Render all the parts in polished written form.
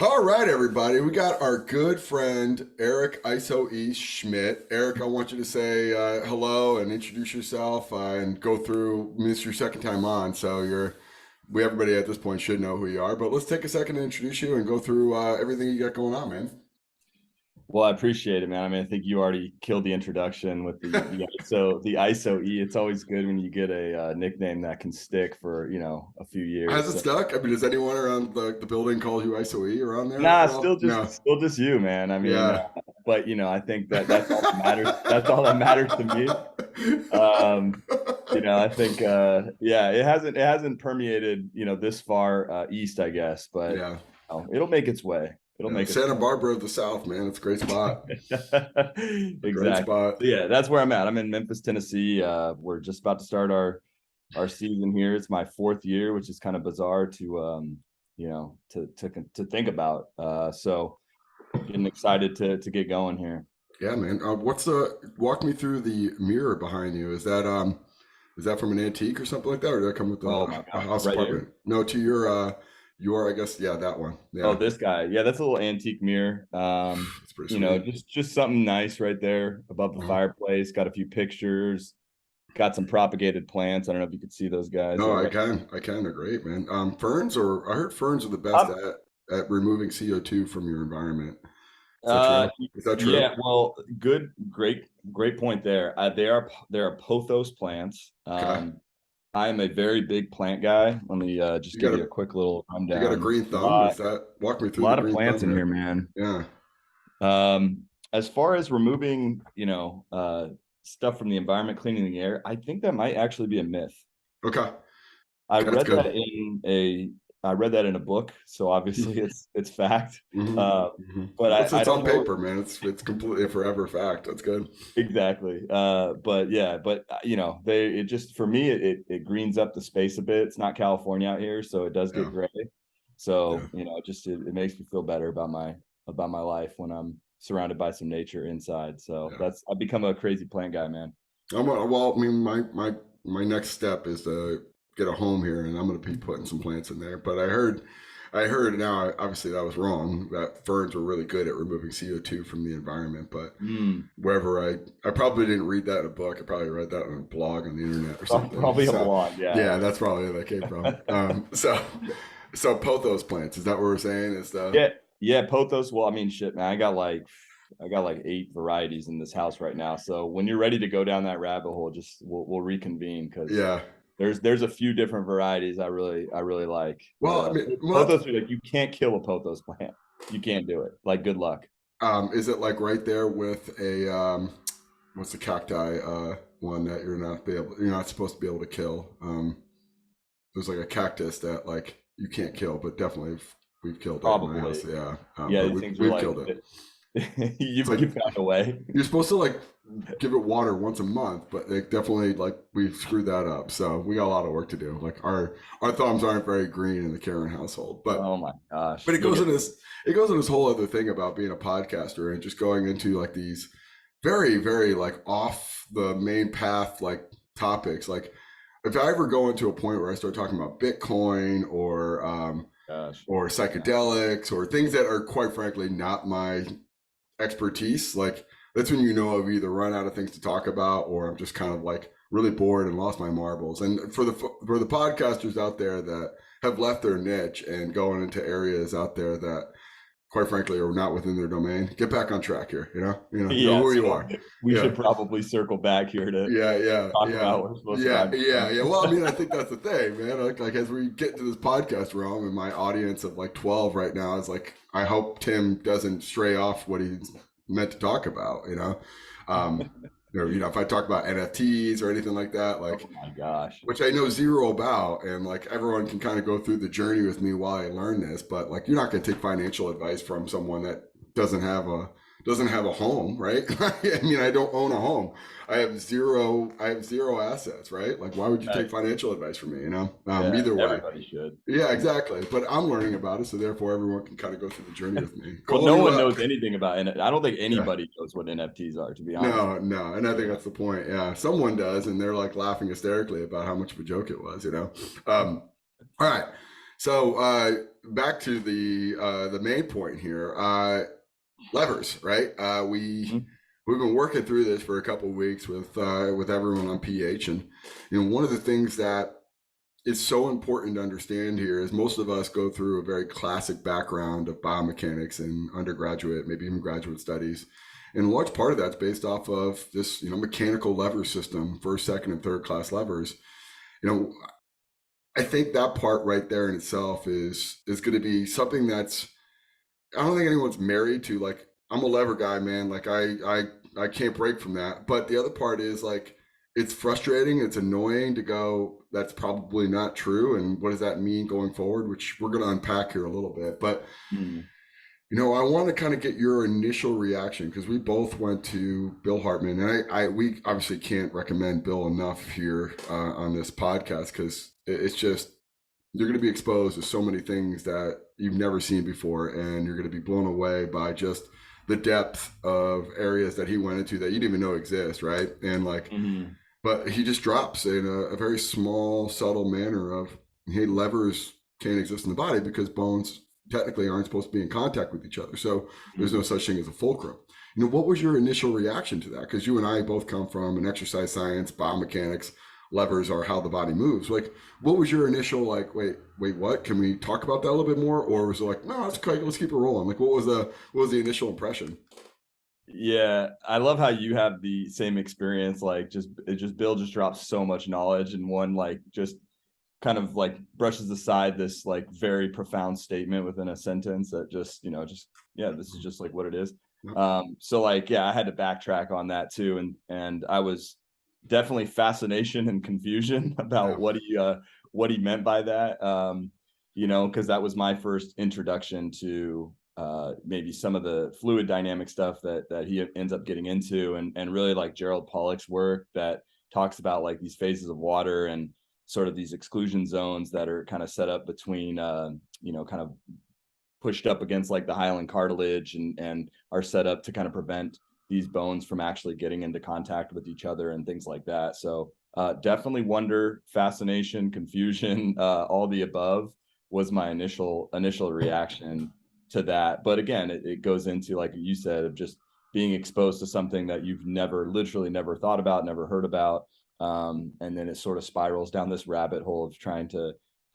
All right, everybody. We got our good friend Eric ISO Schmitt. Eric, I want you to say hello and introduce yourself and go through. This is your second time on, so everybody at this point should know who you are. But let's take a second to introduce you and go through everything you got going on, man. Well, I appreciate it, man. I mean, I think you already killed the introduction with the ISO. It's always good when you get a nickname that can stick for a few Has years. it So, stuck? I mean, does anyone around the building call you ISO around there nah, at still all? just No. still just you, man. I mean, Yeah. but I think that's all that matters. That's all that matters to me. Um, I think yeah, it hasn't permeated this far east, I guess, but Yeah. it'll make its way. It'll make its Santa Barbara of the South, man. It's a great spot. Great Exactly. spot. So yeah, that's where I'm at. I'm in Memphis, Tennessee. We're just about to start our season here. It's my fourth year, which is kind of bizarre to think about. So getting excited to get going here. Yeah, man. Walk me through the mirror behind you? Is that from an antique or something like that, or did that come with Oh my a gosh, house right apartment? here. No, to your I guess, yeah, that one. Oh, Yeah, this guy. Yeah, that's a little antique mirror. it's pretty sweet. Just something nice right there above the Uh-huh. fireplace. Got a few pictures. Got some propagated plants. I don't know if you could see those guys. No, They're I right. can, I can. They're great, man. Ferns, or I heard ferns are the best Um, at removing CO2 from your environment. Is that Uh, true? Is that true? yeah, well, great point there. They are pothos plants. Okay. I am a very big plant guy. Let me just You give got you a a quick little you got a rundown. There's green a thumb? lot, Is that walk me a through the lot of green plants thumb in here, here? man. Yeah. As far as removing, stuff from the environment, cleaning the air, I think that might actually be a myth. Okay. I Okay, that's read that good. in a I read that in a book, so obviously it's fact. hmm Uh, hmm but Once I it's don't on know. paper, man, it's completely a forever fact. That's good. Exactly. But yeah, it just for me it greens up the space a bit. It's not California out here, so it does Yeah. get gray. Yeah. So, it makes me feel better about my life when I'm surrounded by some nature inside. So Yeah. that's I've become a crazy plant guy, man. Well, I mean, my next step is to get a home here, and I'm going to be putting some plants in there. But I heard now, obviously that was wrong. That ferns were really good at removing CO2 from the environment. But Mm, wherever I probably didn't read that in a book. I probably read that on a blog on the internet or something. probably a So blog, yeah. yeah, that's probably where that came from. So pothos plants. Is that what we're saying? Is the Yeah, yeah, pothos. Well, I mean, shit, man. I got like 8 varieties in this house right now. So when you're ready to go down that rabbit hole, just we'll reconvene because yeah. there's a few different varieties I really like. Well, But I mean, well, that's pothos are like you can't kill a pothos plant. You can't do it. Like good luck. Is it like right there with a what's the cacti one that you're not supposed to be able to kill? There's like a cactus that like you can't kill, but definitely we've killed it in my house. Probably. Yeah, Yeah, but these we things are we've like killed it. It's you like found a way. you're supposed to like give it water once a month, but they definitely like we've screwed that up. So we got a lot of work to do. Like our thumbs aren't very green in the Karen household, Oh my gosh. but You'll get it goes in this whole other thing about being a podcaster and just going into like these very very like off the main path like topics. Like if I ever go into a point where I start talking about Bitcoin gosh. or psychedelics or things that are quite frankly not my expertise, like that's when you know I've either run out of things to talk about or I'm just kind of like really bored and lost my marbles. And for the podcasters out there that have left their niche and going into areas out there that quite frankly are not within their domain, get back on track here. Know Yeah, who you so are. we Yeah, should probably circle back here to yeah, yeah, talk yeah. about what we're supposed to Yeah, talk yeah, about. yeah. Well, I mean, I think that's the thing, man. Like as we get into this podcast realm, and my audience of like 12 right now is like, I hope Tim doesn't stray off what he's meant to talk about. Um, if I talk about NFTs or anything like that, like Oh my gosh. which I know zero about, and like everyone can kind of go through the journey with me while I learn this. But like, you're not going to take financial advice from someone that doesn't have a doesn't have a home, right? I mean, I don't own a home. I have zero assets, right? Like, why would you take Right. financial advice from me? Yeah, Either way. everybody should. Yeah, exactly. But I'm learning about it, so therefore everyone can kind of go through the journey with me. Well, Call no you one up. knows anything about it. I don't think Yeah. anybody knows what NFTs are, to be honest. No, no, and I think that's the point. Yeah, someone does, and they're like laughing hysterically about how much of a joke it was. All right. So back to the main point here. Levers, right? Mhm. We've been working through this for a couple of weeks with everyone on PH, and one of the things that is so important to understand here is most of us go through a very classic background of biomechanics in undergraduate, maybe even graduate studies. And a large part of that's based off of this, mechanical lever system, first, second, and third class levers. You know, I think that part right there in itself is going to be something that's, I don't think anyone's married to, like, I'm a lever guy, man. Like I can't break from that. But the other part is like it's frustrating, it's annoying to go, that's probably not true. And what does that mean going forward? Which we're gonna unpack here a little bit. But Mm. I want to kind of get your initial reaction because we both went to Bill Hartman, and we obviously can't recommend Bill enough here on this podcast because it's just you're going to be exposed to so many things that you've never seen before, and you're going to be blown away by just the depth of areas that he went into that you didn't even know exist, right? And like, Mhm. but he just drops in a very small, subtle manner of, hey, levers can't exist in the body because bones technically aren't supposed to be in contact with each other. So there's no Mhm. such thing as a fulcrum. What was your initial reaction to that? Because you and I both come from an exercise science, biomechanics, levers are how the body moves. Like, what was your initial like? Wait, what? Can we talk about that a little bit more? Or was it like, no, let's keep it rolling? Like, what was the initial impression? Yeah, I love how you have the same experience. Like, just Bill just drops so much knowledge, and one like just kind of like brushes aside this like very profound statement within a sentence that just just yeah, this is just like what it is. No. So like yeah, I had to backtrack on that too, and I was definitely fascination and confusion about Yeah. what he meant by that. Because that was my first introduction to maybe some of the fluid dynamic stuff that he ends up getting into, and really like Gerald Pollack's work that talks about like these phases of water and sort of these exclusion zones that are kind of set up between kind of pushed up against like the hyaline cartilage and are set up to kind of prevent these bones from actually getting into contact with each other and things like that. So definitely wonder, fascination, confusion, all the above was my initial reaction to that. But again, it goes into like you said of just being exposed to something that you've literally never thought about, never heard about, and then it sort of spirals down this rabbit hole of trying to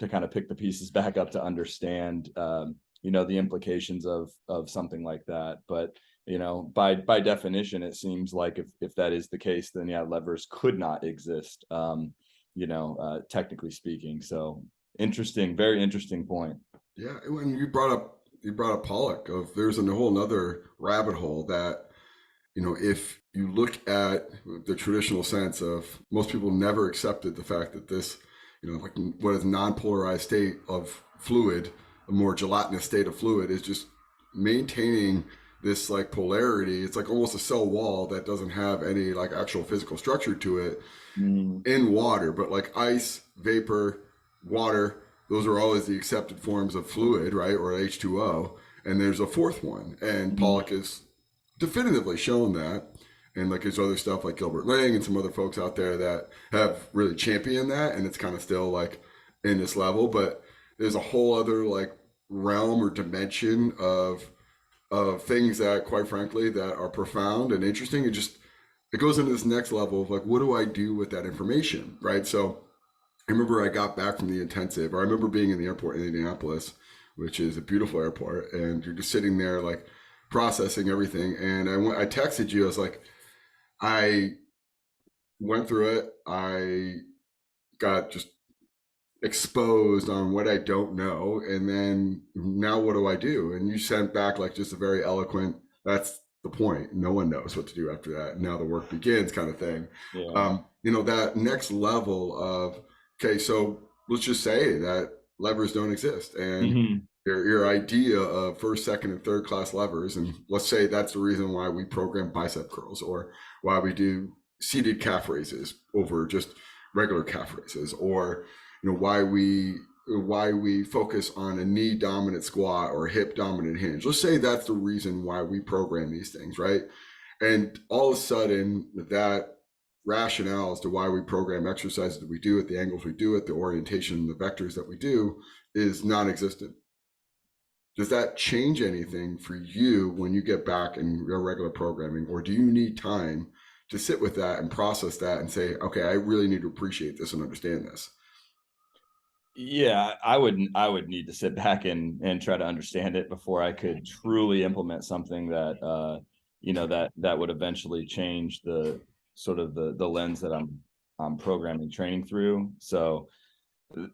kind of pick the pieces back up to understand the implications of something like that. But by definition, it seems like if that is the case, then yeah, levers could not exist, technically speaking. So interesting, very interesting point. Yeah, when you brought up Pollock, of there's a whole another rabbit hole that if you look at the traditional sense of, most people never accepted the fact that this, like what is non-polarized state of fluid, a more gelatinous state of fluid, is just maintaining this like polarity. It's like almost a cell wall that doesn't have any like actual physical structure to it Mm. in water, but like ice, vapor, water, those are always the accepted forms of fluid, right? Or H2O. And there's a fourth one. And Mm. Pollock has definitively shown that. And like there's other stuff like Gilbert Lang and some other folks out there that have really championed that. And it's kind of still like in this level. But there's a whole other like realm or dimension of things that, quite frankly, that are profound and interesting. It goes into this next level of like, what do I do with that information, right? So I remember I got back from the intensive, or I remember being in the airport in Indianapolis, which is a beautiful airport, and you're just sitting there like processing everything. And I texted you. I was like, I went through it. I got just exposed on what I don't know, and then now what do I do? And you sent back like just a very eloquent, that's the point. No one knows what to do after that. Now the work begins, kind of thing. Yeah. That next level of, okay, so let's just say that levers don't exist, and Hmm. your idea of first, second, and third class levers, and let's say that's the reason why we program bicep curls, or why we do seated calf raises over just regular calf raises, or why we focus on a knee dominant squat or hip dominant hinge. Let's say that's the reason why we program these things, right? And all of a sudden, that rationale as to why we program exercises that we do at the angles we do it, the orientation, the vectors that we do, is non-existent. Does that change anything for you when you get back in your regular programming, or do you need time to sit with that and process that and say, okay, I really need to appreciate this and understand this? Yeah, I would need to sit back and try to understand it before I could truly implement something that that would eventually change the sort of the lens that I'm programming training through. So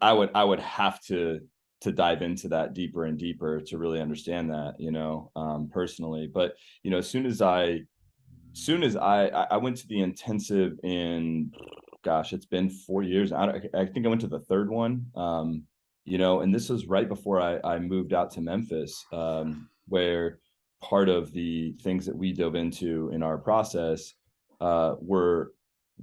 I would have to dive into that deeper and deeper to really understand that, personally. But soon as I went to the intensive in, gosh, it's been 4 years. I think I went to the third one. And this was right before I moved out to Memphis, where part of the things that we dove into in our process were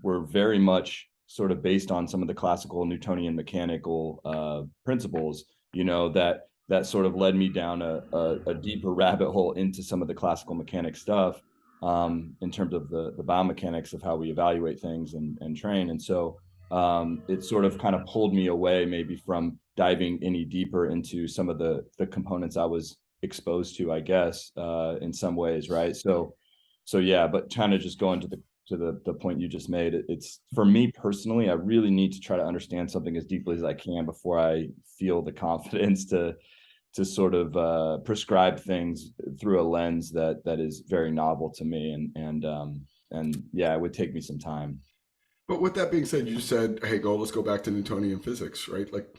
very much sort of based on some of the classical Newtonian mechanical principles, that sort of led me down a deeper rabbit hole into some of the classical mechanic stuff, in terms of the biomechanics of how we evaluate things and train. And so it sort of kind of pulled me away maybe from diving any deeper into some of the components I was exposed to, I guess, in some ways, right? So yeah, but kind of just going to the point you just made, it's for me personally, I really need to try to understand something as deeply as I can before I feel the confidence to sort of prescribe things through a lens that is very novel to me, and yeah, it would take me some time. But with that being said, you just said, hey, let's go back to Newtonian physics, right? Like,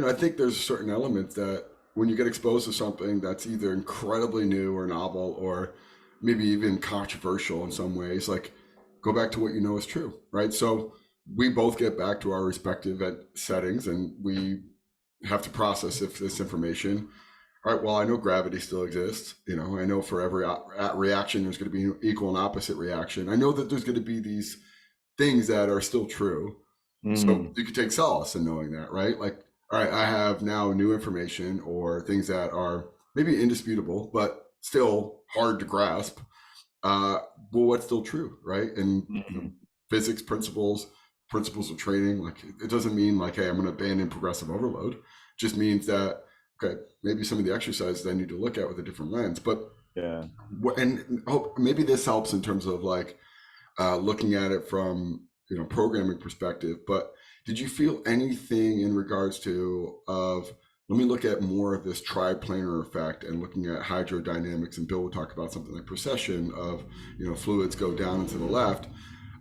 I think there's a certain element that when you get exposed to something that's either incredibly new or novel or maybe even controversial in some ways, like go back to what you know is true, right? So we both get back to our respective settings and we have to process if this information. All right, well, I know gravity still exists. I know for every reaction, there's going to be an equal and opposite reaction. I know that there's going to be these things that are still true. So Mm, you could take solace in knowing that, right? Like, all right, I have now new information or things that are maybe indisputable, but still hard to grasp. Uh, well, what's still true, right? And mm, physics principles of training. Like, it doesn't mean like, hey, I'm going to abandon progressive overload. It just means that okay, maybe some of the exercises I need to look at with a different lens. But yeah. and hope maybe this helps in terms of like looking at it from programming perspective. But did you feel anything in regards to of let me look at more of this triplanar effect and looking at hydrodynamics, and Bill would talk about something like precession of fluids go down and to the left.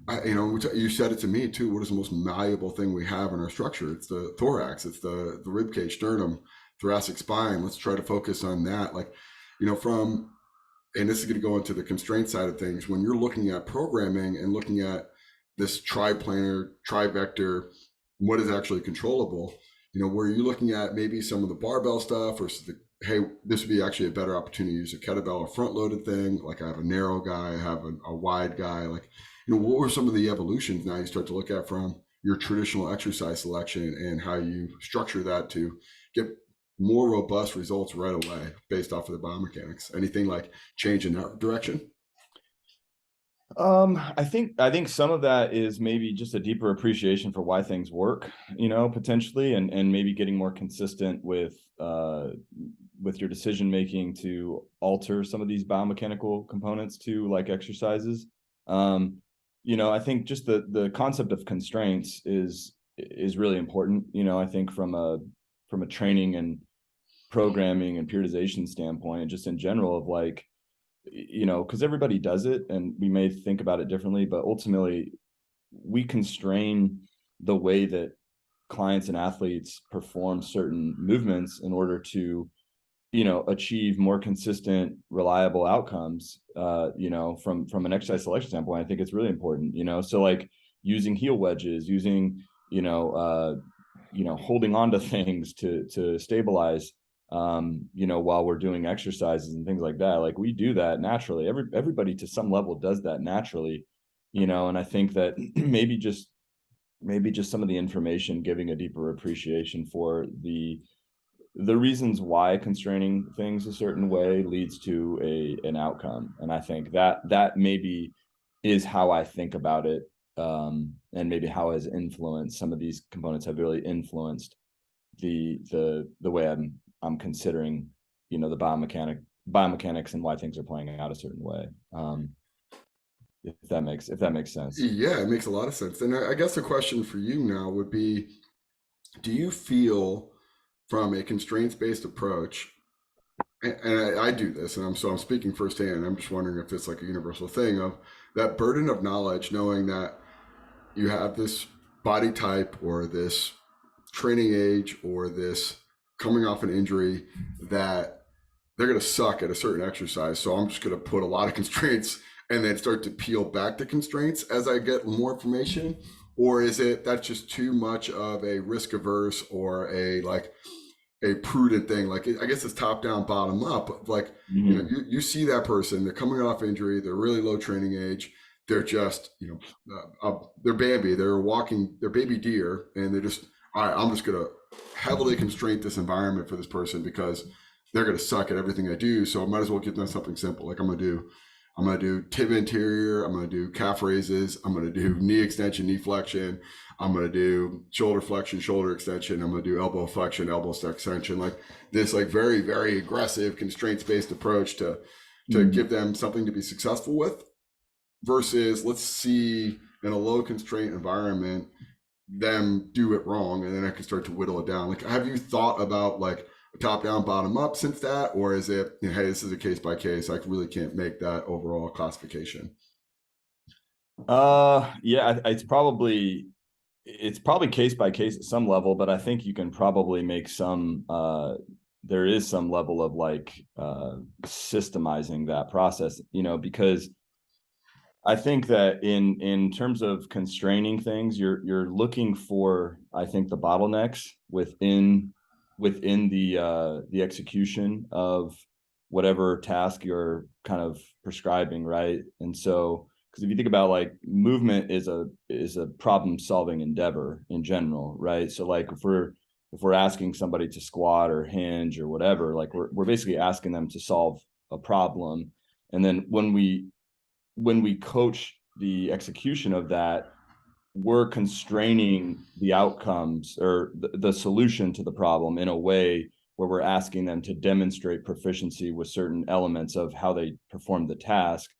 You said it to me too. What is the most malleable thing we have in our structure? It's the thorax. It's the rib cage, sternum, thoracic spine. Let's try to focus on that. Like, from and this is going to go into the constraint side of things. When you're looking at programming and looking at this triplanar, trivector, what is actually controllable, where you're looking at maybe some of the barbell stuff or hey, this would be actually a better opportunity to use a kettlebell or front loaded thing. Like I have a narrow guy, I have a wide guy. Like, what were some of the evolutions now you start to look at from your traditional exercise selection and how you structure that to get more robust results right away based off of the biomechanics? Anything like change in that direction? I think some of that is maybe just a deeper appreciation for why things work, potentially, and maybe getting more consistent with your decision making to alter some of these biomechanical components to like exercises. I think just the concept of constraints is really important. I think from a training and programming and periodization standpoint, and just in general of like, because everybody does it and we may think about it differently, but ultimately we constrain the way that clients and athletes perform certain movements in order to achieve more consistent, reliable outcomes. From an exercise selection standpoint, I think it's really important. So like using heel wedges, using holding on to things to stabilize, while we're doing exercises and things like that. Like we do that naturally. Everybody to some level does that naturally, and I think that maybe just some of the information giving a deeper appreciation for the reasons why constraining things a certain way leads to an outcome. And I think that maybe is how I think about it, and maybe how has influenced some of these components have really influenced the way I'm considering, the biomechanics and why things are playing out a certain way. If that makes sense. Yeah, it makes a lot of sense. And I guess the question for you now would be, do you feel from a constraints based approach, and I do this, and I'm speaking firsthand. I'm just wondering if it's like a universal thing of that burden of knowledge, knowing that you have this body type or this training age or this coming off an injury that they're going to suck at a certain exercise. So I'm just going to put a lot of constraints and then start to peel back the constraints as I get more information? Or is it that's just too much of a risk averse or a like a prudent thing? Like I guess it's top down, bottom up. Like you see that person, they're coming off injury, they're really low training age, they're just they're Bambi, they're walking, they're baby deer, and they're just all right. I'm just gonna heavily constrain this environment for this person because they're gonna suck at everything I do. So I might as well give them something simple. Like I'm gonna do tib anterior. I'm gonna do calf raises. I'm gonna do knee extension, knee flexion. I'm gonna do shoulder flexion, shoulder extension. I'm gonna do elbow flexion, elbow extension. Like this, like very, very aggressive constraints based approach to give them something to be successful with. Versus, let's see in a low constraint environment them do it wrong, and then I can start to whittle it down. Like, have you thought about like top down, bottom up since that, or is it, hey, this is a case by case? I really can't make that overall classification. Yeah, it's probably case by case at some level, but I think you can probably make some there is some level of like systemizing that process, because I think that in terms of constraining things, you're looking for, I think, the bottlenecks within the execution of whatever task you're kind of prescribing, right? And so, because if you think about like movement is a problem solving endeavor in general, right? So like if we're asking somebody to squat or hinge or whatever, like we're basically asking them to solve a problem, and then when we coach the execution of that, we're constraining the outcomes or the solution to the problem in a way where we're asking them to demonstrate proficiency with certain elements of how they perform the task.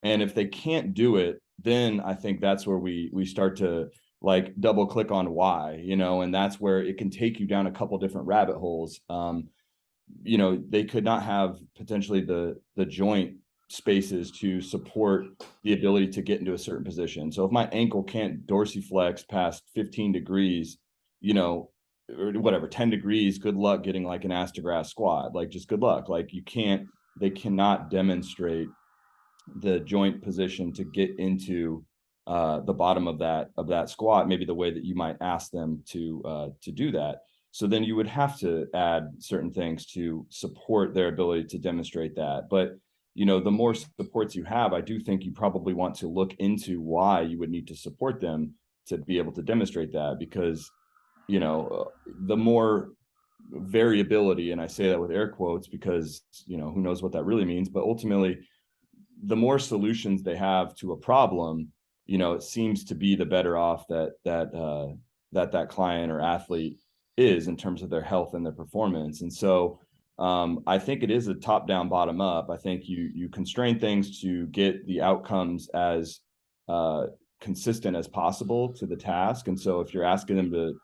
And if they can't do it, then I think that's where we start to like double click on why, and that's where it can take you down a couple different rabbit holes. They could not have potentially the joint spaces to support the ability to get into a certain position. So if my ankle can't dorsiflex past 15 degrees, or whatever, 10 degrees, good luck getting like an ass to grass squat. Like just good luck. Like they cannot demonstrate the joint position to get into the bottom of that squat, maybe the way that you might ask them to do that. So then you would have to add certain things to support their ability to demonstrate that. But the more supports you have, I do think you probably want to look into why you would need to support them to be able to demonstrate that, because the more variability, and I say that with air quotes because who knows what that really means, but ultimately the more solutions they have to a problem, it seems to be the better off that client or athlete is in terms of their health and their performance. And so I think it is a top down, bottom up. I think you constrain things to get the outcomes as consistent as possible to the task. And so if you're asking them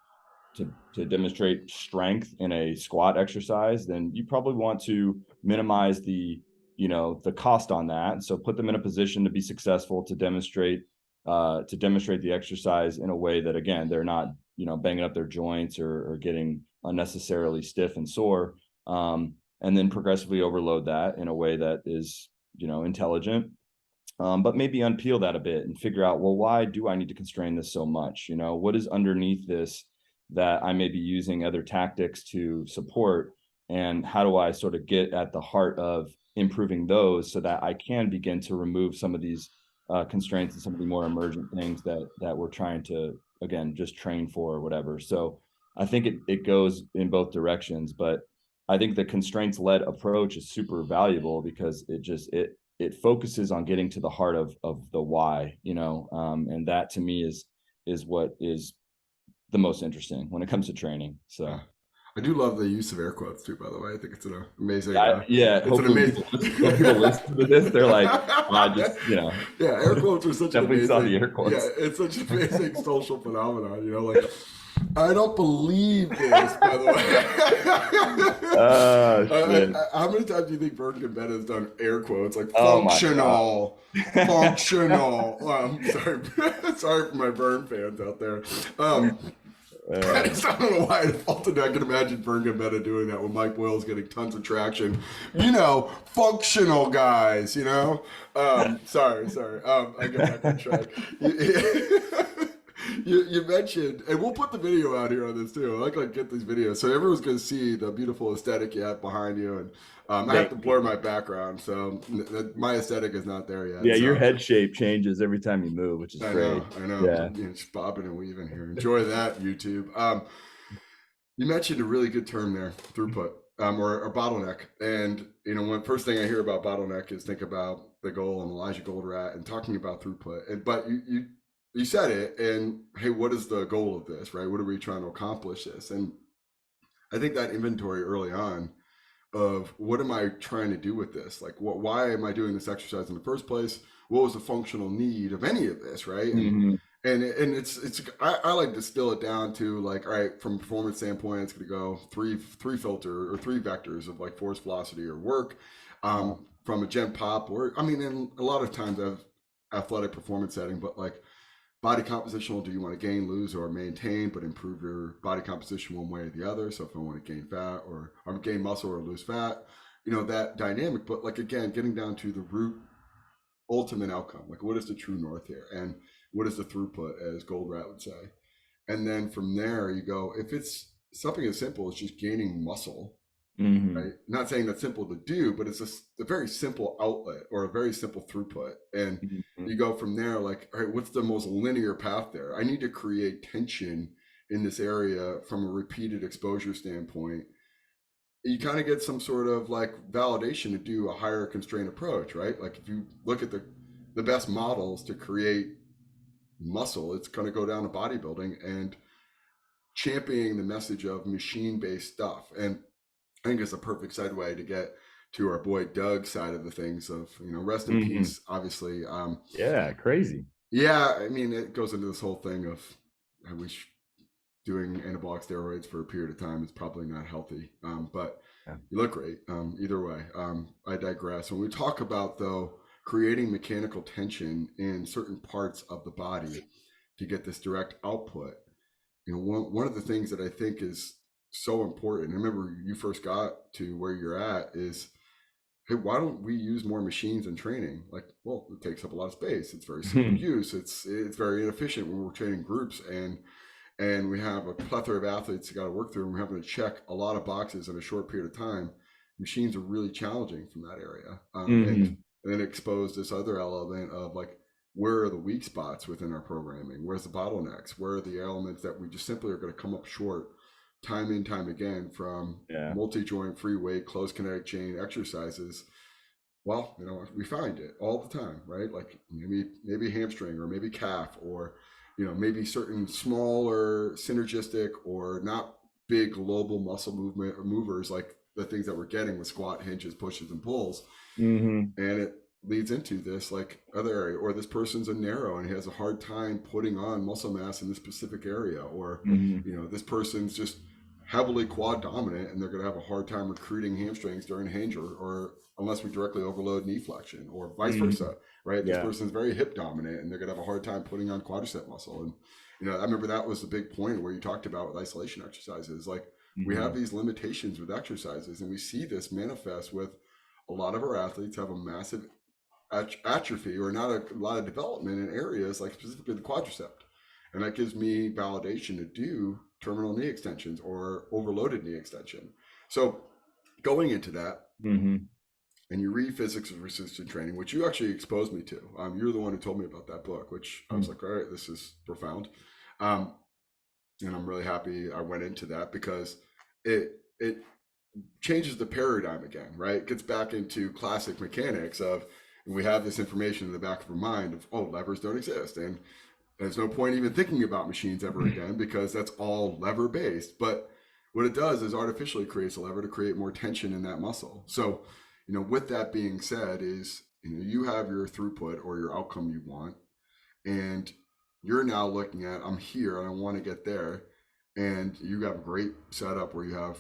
to demonstrate strength in a squat exercise, then you probably want to minimize the cost on that. And so put them in a position to be successful, to demonstrate the exercise in a way that, again, they're not, banging up their joints or getting unnecessarily stiff and sore. And then progressively overload that in a way that is, intelligent. But maybe unpeel that a bit and figure out, well, why do I need to constrain this so much? What is underneath this that I may be using other tactics to support? And how do I sort of get at the heart of improving those so that I can begin to remove some of these constraints and some of the more emergent things that we're trying to, again, just train for or whatever. So I think it goes in both directions, but I think the constraints led approach is super valuable because it focuses on getting to the heart of the why, and that to me is what is the most interesting when it comes to training. So I do love the use of air quotes too, by the way. I think it's an amazing, Yeah. it's an Hopefully amazing. when people listen to this, they're like, I just, Yeah, air quotes are such an definitely saw the amazing, air yeah, quotes. it's such an amazing social phenomenon, like, I don't believe this, by the way. Oh shit. How many times do you think Bergen Ben has done air quotes like Oh my God. functional, functional? Sorry, sorry for my burn fans out there. I don't know why I defaulted. I can imagine Vern Gambetta doing that when Mike Boyle's getting tons of traction. Functional guys. Sorry. I get back on track. You mentioned, and we'll put the video out here on this too. I like to get these videos so everyone's going to see the beautiful aesthetic you have behind you. And I have to blur my background, so my aesthetic is not there yet. Yeah, so. your head shape changes every time you move, which is great. I know. Yeah. Just bobbing and weaving here. Enjoy that, YouTube. You mentioned a really good term there, throughput, or bottleneck. And when first thing I hear about bottleneck is think about the goal and Elijah Goldratt and talking about throughput. But you said it, and hey, what is the goal of this, right? What are we trying to accomplish this? And I think that inventory early on of what am I trying to do with this? Like, why am I doing this exercise in the first place? What was the functional need of any of this, right? And it's I like to distill it down to like, all right, from a performance standpoint, it's going to go three filter or three vectors of like force, velocity, or work. From a gen pop, or and a lot of times I have athletic performance setting, but like body compositional, do you want to gain, lose, or maintain, but improve your body composition one way or the other? So if I want to gain fat or gain muscle or lose fat, that dynamic. But like, again, getting down to the root ultimate outcome, like what is the true north here, and what is the throughput, as Goldratt would say. And then from there you go, if it's something as simple as just gaining muscle, right? Not saying that's simple to do, but it's a very simple outlet or a very simple throughput. And you go from there, like, all right, what's the most linear path there? I need to create tension in this area from a repeated exposure standpoint. You kind of get some sort of like validation to do a higher constraint approach, right? Like if you look at the best models to create muscle, it's going to go down to bodybuilding and championing the message of machine-based stuff. And I think it's a perfect segue to get to our boy Doug's side of the things of, rest in peace, obviously. Yeah, crazy. Yeah, it goes into this whole thing of I wish doing anabolic steroids for a period of time is probably not healthy. But you look great. Either way, I digress. When we talk about, though, creating mechanical tension in certain parts of the body to get this direct output, one of the things that I think is so important. I remember you first got to where you're at is, hey, why don't we use more machines in training? Like, well, it takes up a lot of space. It's very simple use. It's very inefficient when we're training groups, and we have a plethora of athletes you got to work through, and we're having to check a lot of boxes in a short period of time. Machines are really challenging from that area, and then expose this other element of like, where are the weak spots within our programming? Where's the bottlenecks? Where are the elements that we just simply are going to come up short time and time again from multi-joint, free weight, closed kinetic chain exercises? Well, we find it all the time, right? Like maybe hamstring, or maybe calf, or maybe certain smaller synergistic or not big global muscle movement or movers, like the things that we're getting with squat, hinges, pushes, and pulls. And it leads into this like other area, or this person's a narrow and he has a hard time putting on muscle mass in this specific area, or this person's just heavily quad dominant and they're going to have a hard time recruiting hamstrings during hinge, or unless we directly overload knee flexion, or vice versa, right? This person's very hip dominant and they're going to have a hard time putting on quadricep muscle. And I remember that was the big point where you talked about with isolation exercises, like we have these limitations with exercises, and we see this manifest with a lot of our athletes have a massive atrophy or not a lot of development in areas like specifically the quadricep. And that gives me validation to do terminal knee extensions or overloaded knee extension. So going into that, and you read Physics of Resistance Training, which you actually exposed me to. You're the one who told me about that book, which I was like, all right, this is profound. And I'm really happy I went into that, because it changes the paradigm again, right? It gets back into classic mechanics of, we have this information in the back of our mind of, oh, levers don't exist. And there's no point even thinking about machines ever again, because that's all lever based. But what it does is artificially creates a lever to create more tension in that muscle. So, with that being said, is you have your throughput or your outcome you want, and you're now looking at, I'm here and I want to get there, and you have a great setup where you have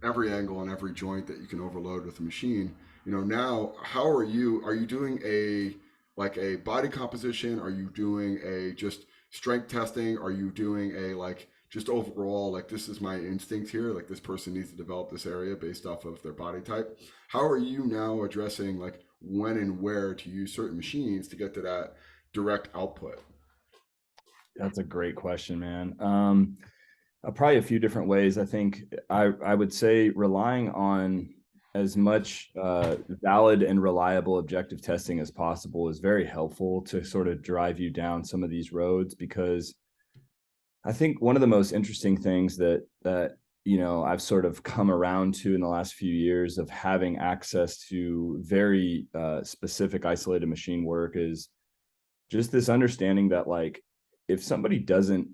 every angle and every joint that you can overload with a machine. Now how are you doing a like a body composition? Are you doing a just strength testing? Are you doing a like just overall, like, this is my instinct here, like this person needs to develop this area based off of their body type? How are you now addressing like when and where to use certain machines to get to that direct output? That's a great question, man. Probably a few different ways. I think I would say relying on as much valid and reliable objective testing as possible is very helpful to sort of drive you down some of these roads, because I think one of the most interesting things that I've sort of come around to in the last few years of having access to very specific isolated machine work is just this understanding that, like, if somebody doesn't,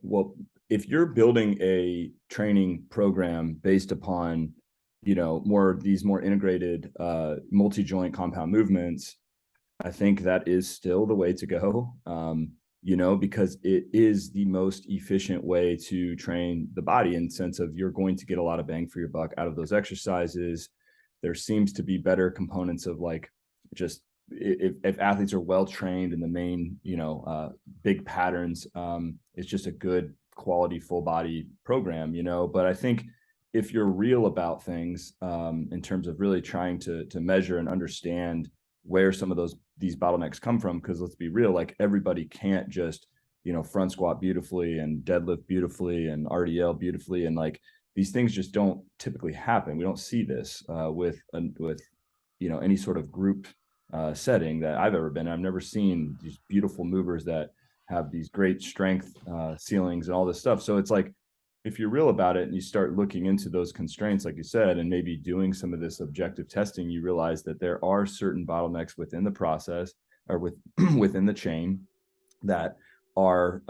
well, if you're building a training program based upon more integrated multi-joint compound movements, I think that is still the way to go. Because it is the most efficient way to train the body, in the sense of you're going to get a lot of bang for your buck out of those exercises. There seems to be better components of, like, just if athletes are well trained in the main, big patterns, it's just a good quality full body program, But I think if you're real about things, in terms of really trying to measure and understand where some of these bottlenecks come from, because let's be real, like, everybody can't just front squat beautifully and deadlift beautifully and RDL beautifully, and like these things just don't typically happen. We don't see this with any sort of group setting that I've ever been. I've never seen these beautiful movers that have these great strength ceilings and all this stuff. So it's like, if you're real about it and you start looking into those constraints, like you said, and maybe doing some of this objective testing, you realize that there are certain bottlenecks within the process, or within the chain, that are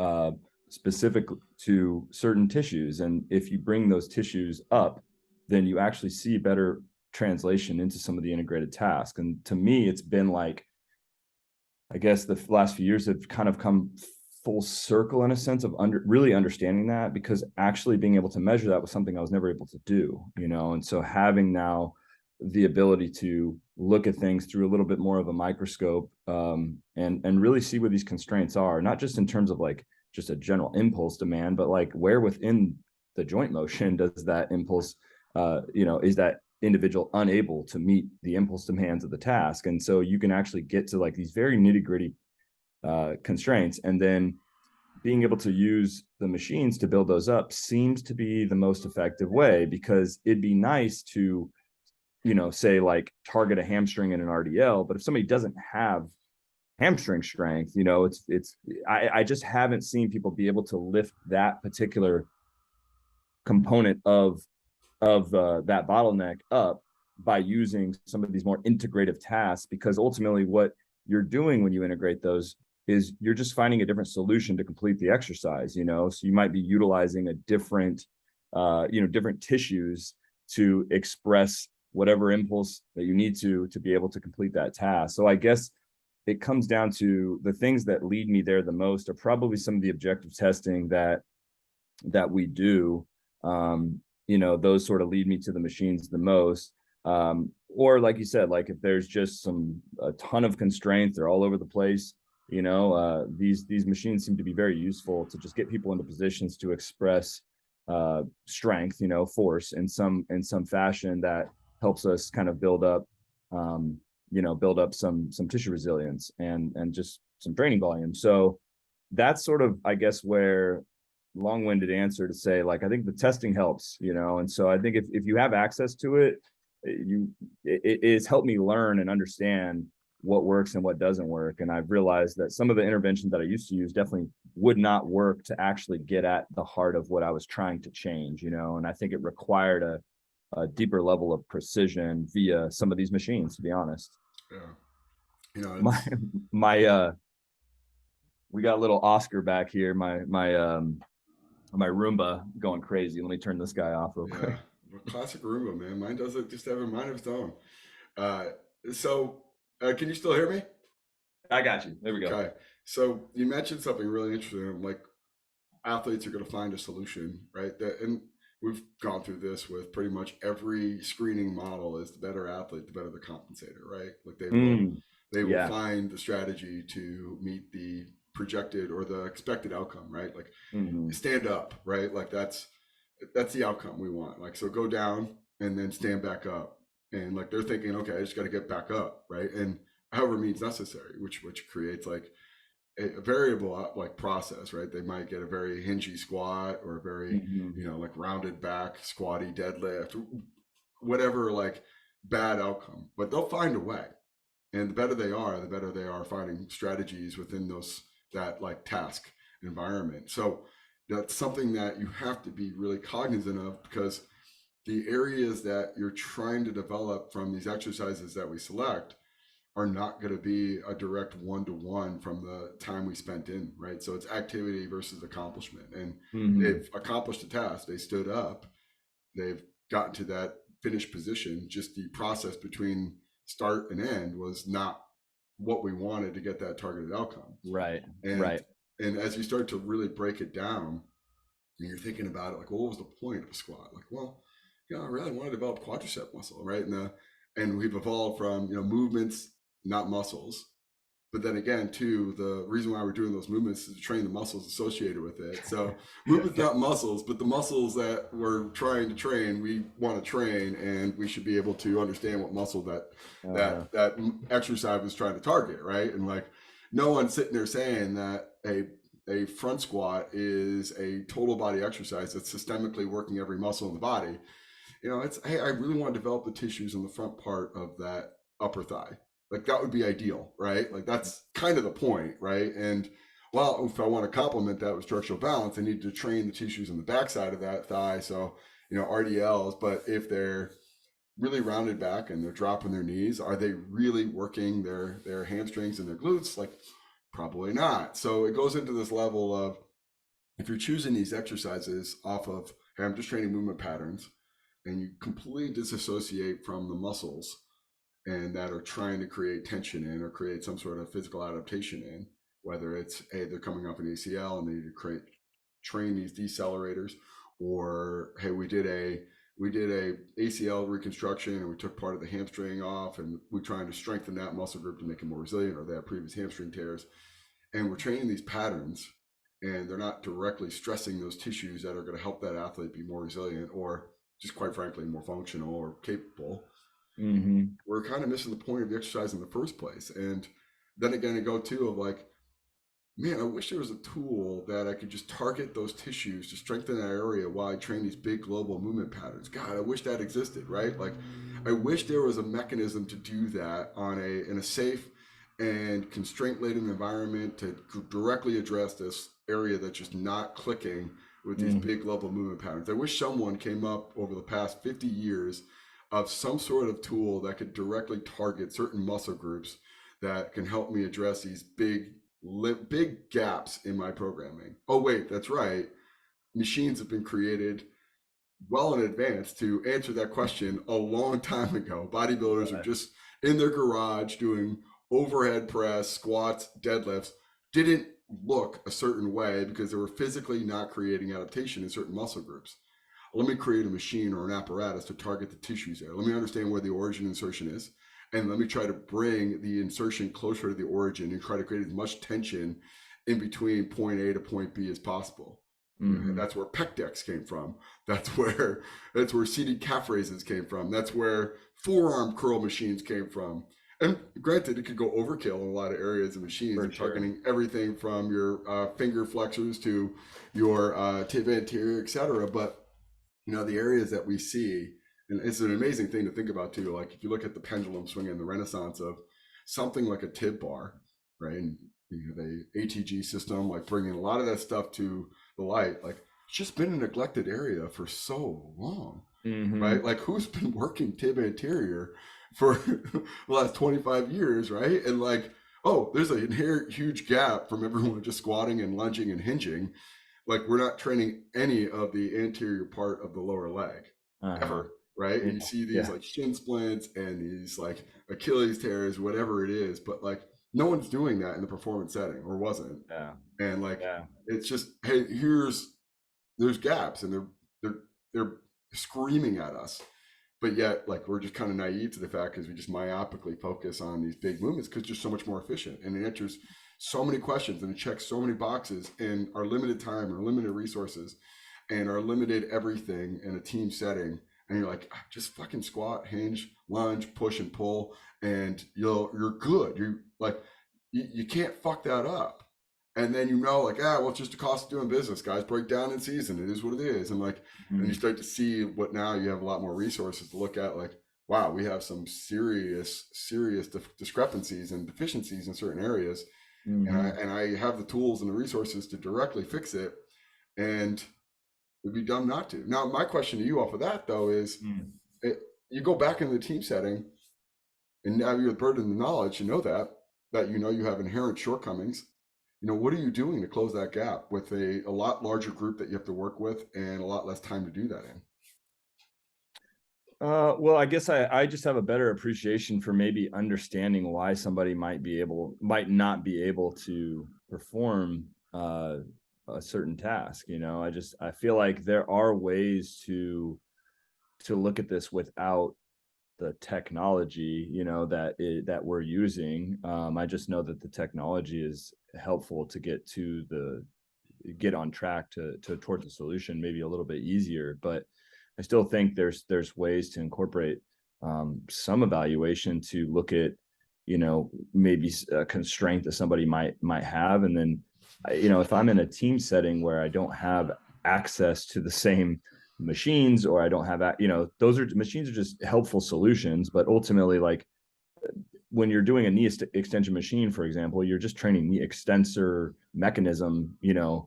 specific to certain tissues. And if you bring those tissues up, then you actually see better translation into some of the integrated tasks. And to me, it's been like, I guess the last few years have kind of come full circle in a sense of really understanding that, because actually being able to measure that was something I was never able to do, and so having now the ability to look at things through a little bit more of a microscope, and really see what these constraints are, not just in terms of like just a general impulse demand, but like where within the joint motion does that impulse, is that individual unable to meet the impulse demands of the task. And so you can actually get to like these very nitty-gritty constraints, and then being able to use the machines to build those up seems to be the most effective way, because it'd be nice to say, like, target a hamstring in an RDL, but if somebody doesn't have hamstring strength, I just haven't seen people be able to lift that particular component of that bottleneck up by using some of these more integrative tasks, because ultimately what you're doing when you integrate those is you're just finding a different solution to complete the exercise, so you might be utilizing a different different tissues to express whatever impulse that you need to be able to complete that task. So I guess it comes down to the things that lead me there the most are probably some of the objective testing that we do. Those sort of lead me to the machines the most. Or like you said, like if there's just a ton of constraints, they're all over the place. These machines seem to be very useful to just get people into positions to express strength, force in some fashion that helps us kind of build up some tissue resilience and just some training volume. So that's sort of, I guess, where long-winded answer to say, like, I think the testing helps, and so I think if you have access to it, it's helped me learn and understand what works and what doesn't work. And I've realized that some of the interventions that I used to use definitely would not work to actually get at the heart of what I was trying to change, and I think it required a deeper level of precision via some of these machines, to be honest. Yeah. My we got a little Oscar back here, my my Roomba going crazy. Let me turn this guy off real Yeah, quick. well, classic Roomba, man. Mine does it just have a mind of its own. Uh, so, can you still hear me? I got you. There we go. Okay. So you mentioned something really interesting, like athletes are going to find a solution, right? And we've gone through this with pretty much every screening model. Is the better athlete, the better the compensator, right? Like Mm, they will yeah. find the strategy to meet the projected or the expected outcome, right? Like Hmm. stand up, right? Like that's the outcome we want. Like so, go down and then stand back up, and like they're thinking, okay, I just got to get back up, right? And however means necessary, which creates like a variable like process, right? They might get a very hingy squat or a very, Hmm. like rounded back squatty deadlift, whatever, like bad outcome, but they'll find a way. And the better they are finding strategies within those that like task environment. So that's something that you have to be really cognizant of, because the areas that you're trying to develop from these exercises that we select are not going to be a direct one-to-one from the time we spent in, right? So it's activity versus accomplishment. And Hmm. they've accomplished a task, they stood up, they've gotten to that finished position. Just the process between start and end was not what we wanted to get that targeted outcome. Right. and Right. and as you start to really break it down and you're thinking about it, like, well, what was the point of a squat? Like, well, I really want to develop quadricep muscle, right? And we've evolved from movements, not muscles. But then again, too, the reason why we're doing those movements is to train the muscles associated with it. So movements, not muscles, but the muscles that we're trying to train, we want to train, and we should be able to understand what muscle Uh-huh. that exercise is trying to target, right? And like, no one's sitting there saying that a front squat is a total body exercise that's systemically working every muscle in the body. It's, hey, I really want to develop the tissues in the front part of that upper thigh. Like that would be ideal, right? Like that's kind of the point, right? And well, if I want to complement that with structural balance, I need to train the tissues on the backside of that thigh. So, RDLs, but if they're really rounded back and they're dropping their knees, are they really working their hamstrings and their glutes? Like probably not. So it goes into this level of, if you're choosing these exercises off of, hey, I'm just training movement patterns, and you completely disassociate from the muscles and that are trying to create tension in or create some sort of physical adaptation in, whether it's, hey, they're coming off an ACL and they need to train these decelerators, or hey, we did a ACL reconstruction and we took part of the hamstring off and we're trying to strengthen that muscle group to make it more resilient, or they have previous hamstring tears, and we're training these patterns, and they're not directly stressing those tissues that are going to help that athlete be more resilient or just quite frankly more functional or capable. Hmm. We're kind of missing the point of the exercise in the first place. And then again, I go to of like, man, I wish there was a tool that I could just target those tissues to strengthen that area while I train these big global movement patterns. God, I wish that existed, right? Like, I wish there was a mechanism to do that in a safe and constraint-laden environment to directly address this area that's just not clicking with these Hmm. big global movement patterns. I wish someone came up over the past 50 years of some sort of tool that could directly target certain muscle groups that can help me address these big gaps in my programming. Oh wait, that's right. Machines have been created well in advance to answer that question a long time ago. Bodybuilders are Right. just in their garage doing overhead press, squats, deadlifts. Didn't look a certain way because they were physically not creating adaptation in certain muscle groups. Let me create a machine or an apparatus to target the tissues there. Let me understand where the origin insertion is. And let me try to bring the insertion closer to the origin and try to create as much tension in between point A to point B as possible. And Hmm. that's where pec decks came from. That's where seated calf raises came from. That's where forearm curl machines came from. And granted, it could go overkill in a lot of areas of machines For and sure. targeting everything from your finger flexors to your tib anterior, etc. But the areas that we see, and it's an amazing thing to think about too. Like if you look at the pendulum swing in the Renaissance of something like a tib bar, right? And the ATG system, like bringing a lot of that stuff to the light, like it's just been a neglected area for so long, right? Hmm. Like who's been working tib anterior for the last 25 years, right? And like, oh, there's an inherent huge gap from everyone just squatting and lunging and hinging. like we're not training any of the anterior part of the lower leg Uh-huh. ever, right? Yeah. And you see these Yeah. like shin splints and these like Achilles tears, whatever it is, but like no one's doing that in the performance setting or wasn't. Yeah. And like Yeah. it's just, hey, there's gaps and they're screaming at us, but yet like we're just kind of naive to the fact because we just myopically focus on these big movements because they're so much more efficient and it answers so many questions and it checks so many boxes in our limited time, our limited resources, and our limited everything in a team setting. And you're like, just fucking squat, hinge, lunge, push and pull, and you're good. You like you can't fuck that up. And then like, well, it's just the cost of doing business, guys. Break down in season. It is what it is. And like, and you Mhm. start to see what now you have a lot more resources to look at. Like, wow, we have some serious discrepancies and deficiencies in certain areas, Mhm. and I have the tools and the resources to directly fix it. And it'd be dumb not to. Now, my question to you off of that though is, Mm. you go back into the team setting, and now you're the burden of the knowledge. You know that you have inherent shortcomings. What are you doing to close that gap with a lot larger group that you have to work with and a lot less time to do that in? Well, I guess I just have a better appreciation for maybe understanding why somebody might not be able to perform a certain task. I feel like there are ways to look at this without the technology, that we're using. I just know that the technology is helpful to get on track to towards a solution maybe a little bit easier, but I still think there's ways to incorporate some evaluation to look at maybe a constraint that somebody might have, and then if I'm in a team setting where I don't have access to the same machines, or I don't have those machines are just helpful solutions, but ultimately, like, when you're doing a knee extension machine, for example, you're just training knee extensor mechanism,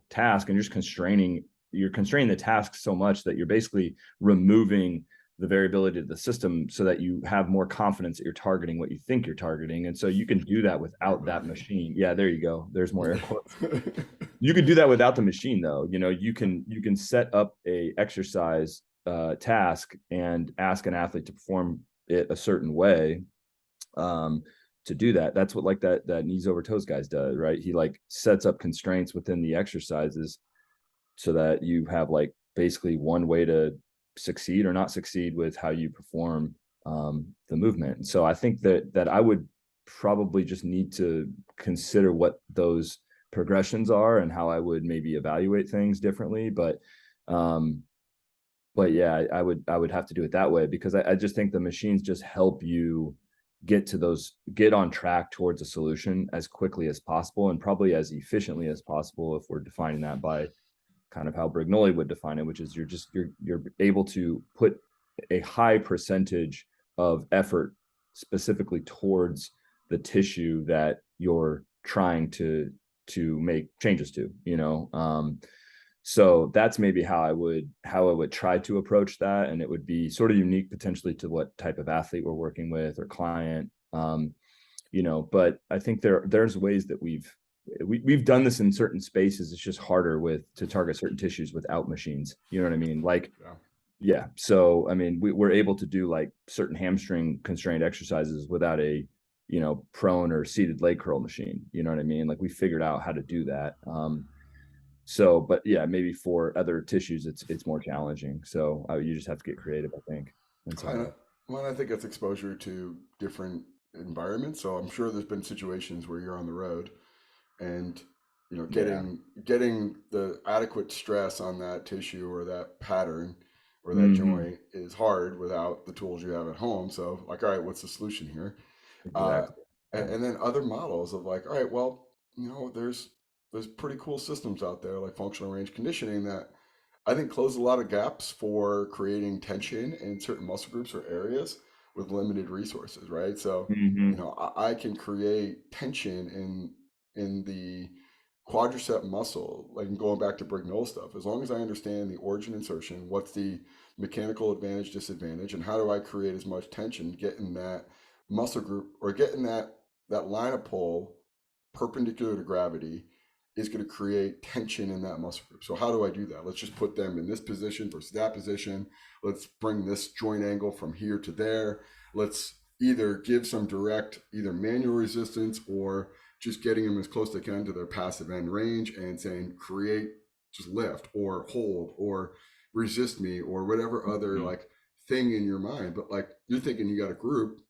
task, and you're constraining the task so much that you're basically removing the variability of the system so that you have more confidence that you're targeting what you think you're targeting. And so you can do that Air without that quotes. machine. Yeah, there you go. There's more air quotes. You could do that without the machine, though. You can set up a exercise task and ask an athlete to perform it a certain way, um, to do that. That's what, like, that knees over toes guys does, right? He like sets up constraints within the exercises so that you have like basically one way to succeed or not succeed with how you perform the movement. And so I think that I would probably just need to consider what those progressions are and how I would maybe evaluate things differently. Um, but yeah, I would have to do it that way, because I just think the machines just help you get on track towards a solution as quickly as possible and probably as efficiently as possible, if we're defining that by kind of how Brignoli would define it, which is you're able to put a high percentage of effort specifically towards the tissue that you're trying to make changes to. So that's maybe how I would try to approach that, and it would be sort of unique potentially to what type of athlete we're working with or client. But I think there's ways that we've done this in certain spaces. It's just harder to target certain tissues without machines. You know what I mean? Like, Yeah. yeah. So I mean, we're able to do like certain hamstring constrained exercises without a prone or seated leg curl machine. You know what I mean? Like, we figured out how to do that. So, but yeah, maybe for other tissues, it's more challenging. So you just have to get creative, I think, in some way. Well, I think it's exposure to different environments. So I'm sure there's been situations where you're on the road and Yeah. getting the adequate stress on that tissue or that pattern or that Hmm. joint is hard without the tools you have at home. So like, all right, what's the solution here? Uh, Exactly. and, Yeah. and then other models of like, all right, well, there's pretty cool systems out there like functional range conditioning that I think close a lot of gaps for creating tension in certain muscle groups or areas with limited resources, right? So, Hmm. I can create tension in the quadricep muscle, like going back to Brignol stuff, as long as I understand the origin insertion, what's the mechanical advantage, disadvantage, and how do I create as much tension, getting that muscle group or getting that line of pull perpendicular to gravity is going to create tension in that muscle group. So how do I do that? Let's just put them in this position versus that position. Let's bring this joint angle from here to there. Let's either give some direct, either manual resistance or just getting them as close as they can to their passive end range and saying, create, just lift or hold or resist me or whatever other Mhm. like thing in your mind. But like you're thinking you got a group,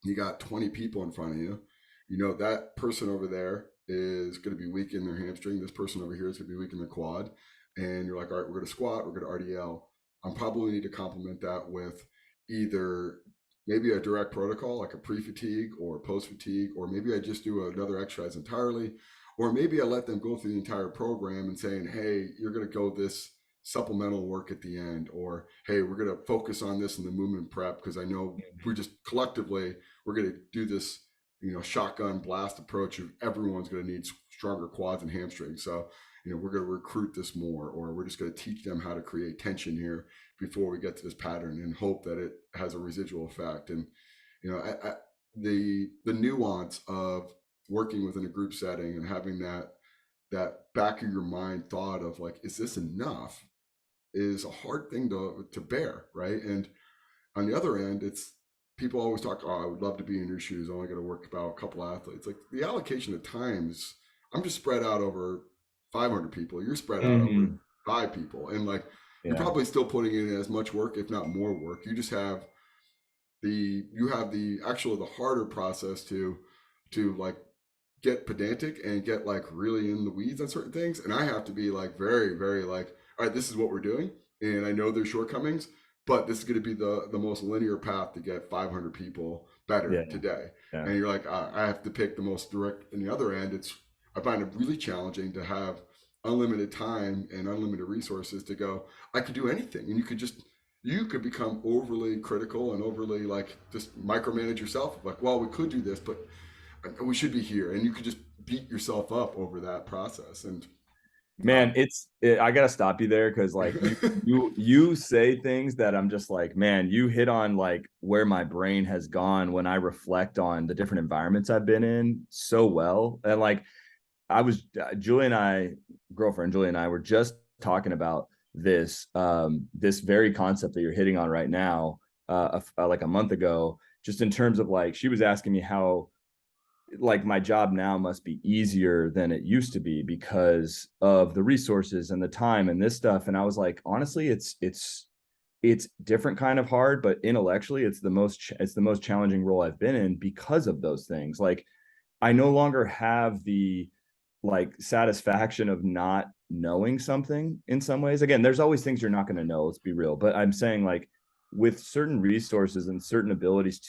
you got 20 people in front of you. You know, that person over there is going to be weak in their hamstring. This person over here is going to be weak in their quad. And you're like, all right, we're going to squat, we're going to RDL. I'm probably need to complement that with either maybe a direct protocol like a pre-fatigue or post-fatigue, or maybe I just do another exercise entirely, or maybe I let them go through the entire program and saying, hey, you're going to go this supplemental work at the end, or hey, we're going to focus on this in the movement prep because I know we just collectively we're going to do this, you know, shotgun blast approach of everyone's going to need stronger quads and hamstrings. So, you know, we're going to recruit this more, or we're just going to teach them how to create tension here before we get to this pattern and hope that it has a residual effect. And, you know, the nuance of working within a group setting and having that back of your mind thought of like, is this enough? Is a hard thing to bear, right? And on the other end, it's people always talk, oh, I would love to be in your shoes. I only got to work about a couple athletes. Like the allocation of times, I'm just spread out over 500 people. You're spread out over Mhm. 5 people. And like, you're Yeah. probably still putting in as much work, if not more work. You just have you have the actual, the harder process to like get pedantic and get like really in the weeds on certain things. And I have to be like very, very like, all right, this is what we're doing. And I know there's shortcomings, but this is going to be the most linear path to get 500 people Yeah. better today. Yeah. And you're like, I have to pick the most direct. And the other end, I find it really challenging to have unlimited time and unlimited resources to go, I could do anything. And you could become overly critical and overly like just micromanage yourself. Like, well, we could do this, but we should be here, and you could just beat yourself up over that process. And Man, um, I gotta stop you there because like you say things that I'm just like, man, you hit on like where my brain has gone when I reflect on the different environments I've been in so well. And like I was Julie and I, girlfriend Julie and I were just talking about this very concept that you're hitting on right now, like a month ago, just in terms of like she was asking me how like my job now must be easier than it used to be because of the resources and the time and this stuff. And I was like, honestly, it's different kind of hard, but intellectually it's the most challenging role I've been in because of those things. Like I no longer have the like satisfaction of not knowing something in some ways. Again, there's always things you're not going to know, let's be real, but I'm saying like with certain resources and certain abilities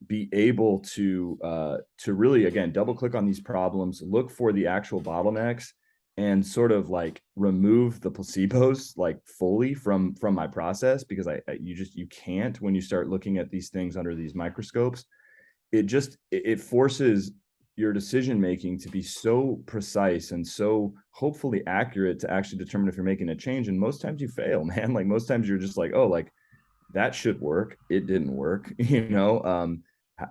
be able to really again double click on these problems, look for the actual bottlenecks, and sort of like remove the placebos like fully from my process because you can't when you start looking at these things under these microscopes. It forces your decision making to be so precise and so hopefully accurate to actually determine if you're making a change. And most times you fail, man. Like most times you're just like, oh, like that should work, it didn't work.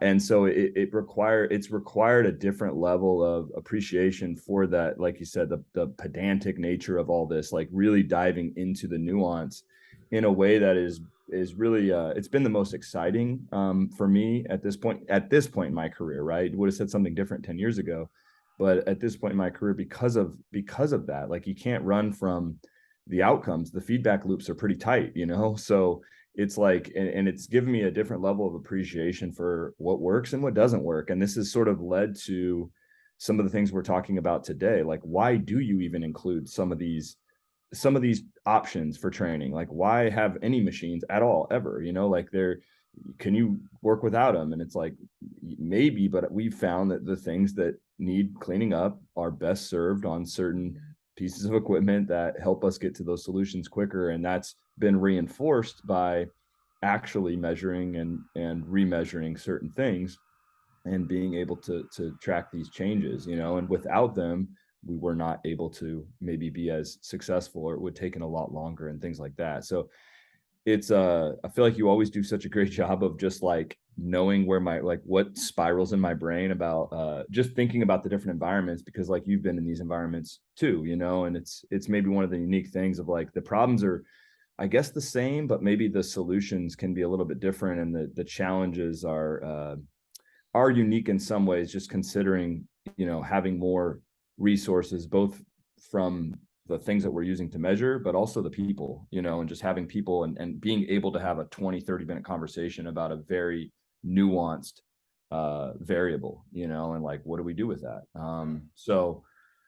And so it's required a different level of appreciation for that, like you said, the pedantic nature of all this, like really diving into the nuance in a way that is really it's been the most exciting for me at this point in my career. Right, would have said something different 10 years ago, but at this point in my career, because of that, like you can't run from the outcomes. The feedback loops are pretty tight, so it's like and it's given me a different level of appreciation for what works and what doesn't work. And this has sort of led to some of the things we're talking about today. Like, why do you even include some of these options for training? Like, why have any machines at all ever? Like they're can you work without them? And it's like maybe, but we've found that the things that need cleaning up are best served on certain pieces of equipment that help us get to those solutions quicker. And that's been reinforced by actually measuring and remeasuring certain things and being able to track these changes, and without them, we were not able to maybe be as successful, or it would taken a lot longer and things like that. So it's I feel like you always do such a great job of just like knowing where my, like, what spirals in my brain about just thinking about the different environments, because like you've been in these environments too, and it's maybe one of the unique things of like the problems are, I guess, the same, but maybe the solutions can be a little bit different, and the challenges are unique in some ways, just considering, having more resources, both from the things that we're using to measure, but also the people, and just having people, and being able to have a 20-30 minute conversation about a very nuanced variable, and like, what do we do with that? So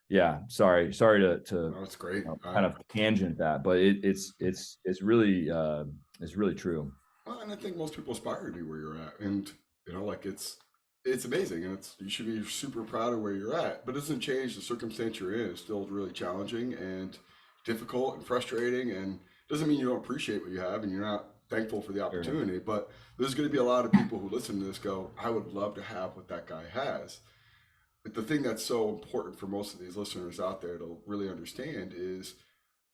yeah, sorry to Oh, it's great. kind of tangent that, but it's really true. Well, and I think most people aspire to be where you're at, and like it's amazing, and you should be super proud of where you're at. But it doesn't change the circumstance you're in. It's still really challenging and difficult and frustrating, and doesn't mean you don't appreciate what you have and you're not thankful for the Sure. opportunity. But there's going to be a lot of people who listen to this go, "I would love to have what that guy has." But the thing that's so important for most of these listeners out there to really understand is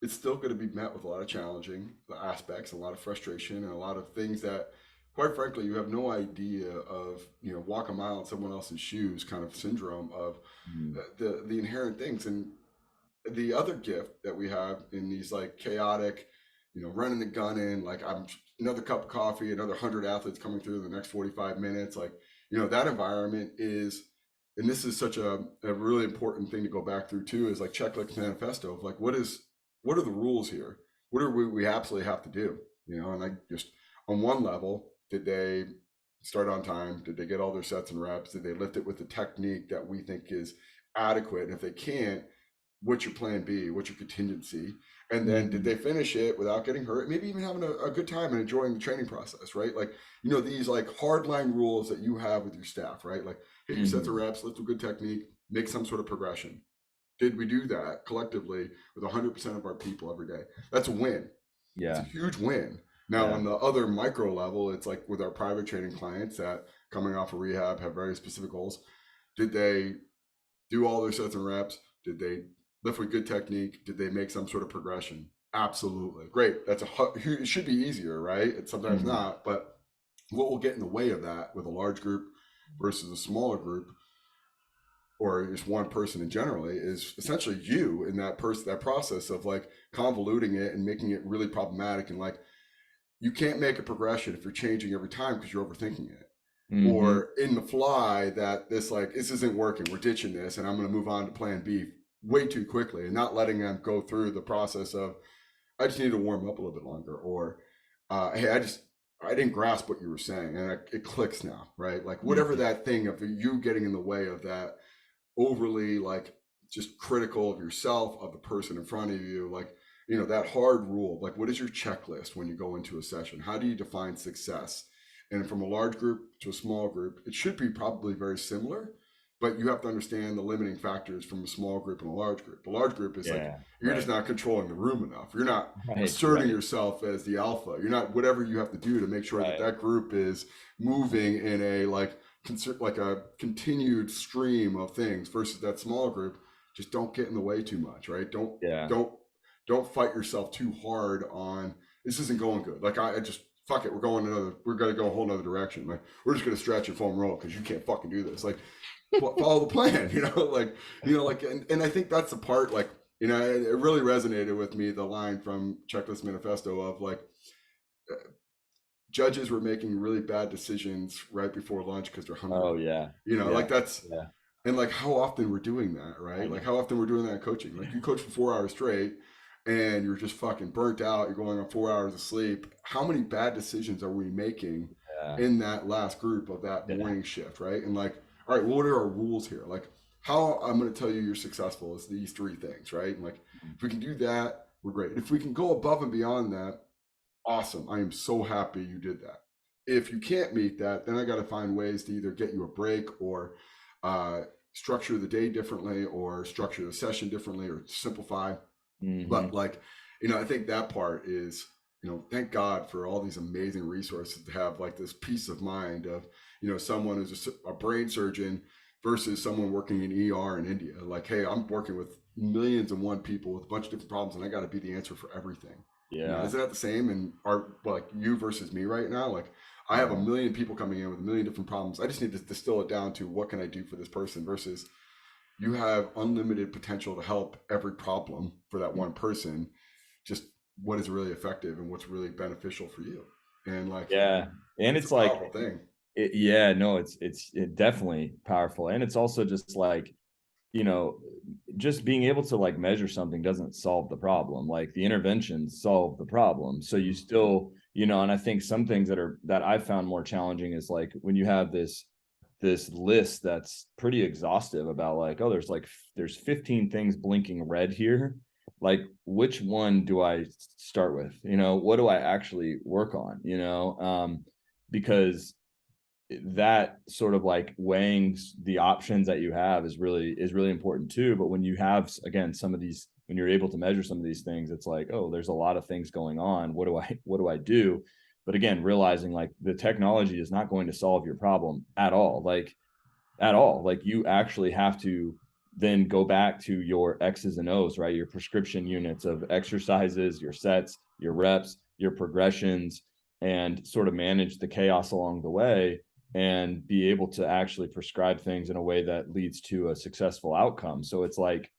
it's still going to be met with a lot of challenging aspects, a lot of frustration, and a lot of things that, quite frankly, you have no idea of. Walk a mile in someone else's shoes, kind of syndrome of Mhm. the inherent things. And the other gift that we have in these like chaotic, running the gun in, like I'm another cup of coffee, another 100 athletes coming through the next 45 minutes, like that environment is. And this is such a really important thing to go back through too, is like checklist manifesto of like what are the rules here? What are we absolutely have to do? And I just, on one level, did they start on time? Did they get all their sets and reps? Did they lift it with the technique that we think is adequate? And if they can't, what's your plan B? What's your contingency? And then did Mhm. they finish it without getting hurt? Maybe even having a good time and enjoying the training process, right? Like, these like hardline rules that you have with your staff, right? Like hit your sets of Mhm. reps, lift with good technique, make some sort of progression. Did we do that collectively with 100% of our people every day? That's a win. It's a Yeah. huge win. Now, Yeah. on the other micro level, it's like with our private training clients that coming off of rehab have very specific goals. Did they do all their sets and reps? Did they lift with good technique? Did they make some sort of progression? Absolutely. Great. It should be easier, right? It's sometimes Mhm. not, but what will get in the way of that with a large group versus a smaller group, or just one person in generally, is essentially you in that process of like convoluting it and making it really problematic. And like, you can't make a progression if you're changing every time because you're overthinking it, Mhm. or in the fly that this isn't working, we're ditching this and I'm going to move on to plan B way too quickly, and not letting them go through the process of, I just need to warm up a little bit longer, or hey, I didn't grasp what you were saying and it clicks now, right? Like whatever Mhm. that thing of you getting in the way of that, overly like just critical of yourself, of the person in front of you, like that hard rule, like what is your checklist when you go into a session? How do you define success? And from a large group to a small group, it should be probably very similar, but you have to understand the limiting factors from a small group and a large group. A large group is like, Yeah. you're just Right. not controlling the room enough, you're not Right. asserting Right. yourself as the alpha, you're not, whatever you have to do to make sure that Right. that group is moving in a like a continued stream of things, versus that small group. Just don't get in the way too much, right? Yeah. Don't don't fight yourself too hard on, this isn't going good. Like I just, fuck it, we're gonna go a whole nother direction. Like we're just gonna stretch and foam roll because you can't fucking do this. Like follow the plan, like and I think that's the part, like, it really resonated with me, the line from Checklist Manifesto of like, judges were making really bad decisions right before lunch because they're hungry. Oh yeah. Like Yeah. that's, Yeah. and like how often we're doing that, I right? Like know. how often we're doing that in coaching. Like you coach for 4 hours straight and you're just fucking burnt out. You're going on 4 hours of sleep. How many bad decisions are we making Yeah. in that last group of that Yeah. morning shift, right? And like, all right, well, what are our rules here? Like, how I'm going to tell you you're successful is these three things, right? And like, if we can do that, we're great. If we can go above and beyond that, awesome. I am so happy you did that. If you can't meet that, then I got to find ways to either get you a break, or uh, structure the day differently, or structure the session differently, or simplify. But Mhm. like, I think that part is, thank God for all these amazing resources to have like this peace of mind of, someone who's a brain surgeon versus someone working in ER in India. Like, hey, I'm working with millions and one people with a bunch of different problems, and I got to be the answer for everything. Yeah. Isn't that the same? And are like you versus me right now? Like, I have a million people coming in with a million different problems. I just need to distill it down to what can I do for this person versus you have unlimited potential to help every problem for that one person. Just what is really effective and what's really beneficial for you. And like, Yeah. And it's a it's like, powerful thing. yeah, no, it's definitely powerful. And it's also just like, you know, just being able to like measure something doesn't solve the problem. Like the interventions solve the problem. So you still, and I think some things that I've found more challenging is like when you have this list that's pretty exhaustive about like, oh, there's 15 things blinking red here. Like which one do I start with? What do I actually work on? Because that sort of like weighing the options that you have is really important too. But when you have, again, some of these, when you're able to measure some of these things, it's like, oh, there's a lot of things going on. What do I do? But again, realizing like the technology is not going to solve your problem at all. Like you actually have to then go back to your X's and O's, right? Your prescription units of exercises, your sets, your reps, your progressions, and sort of manage the chaos along the way and be able to actually prescribe things in a way that leads to a successful outcome. So it's like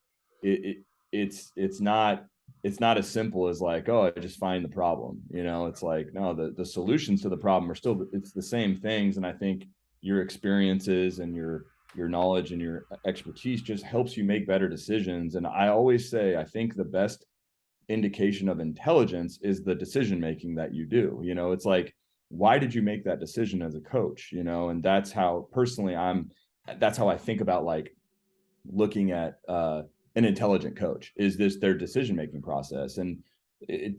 it it's not as simple as like, oh, I just find the problem. It's like, no, the solutions to the problem are still, it's the same things. And I think your experiences and your knowledge and your expertise just helps you make better decisions. And I always say, I think the best indication of intelligence is the decision making that you do. It's like, why did you make that decision as a coach? And that's how personally that's how I think about like looking at an intelligent coach. Is this their decision making process? And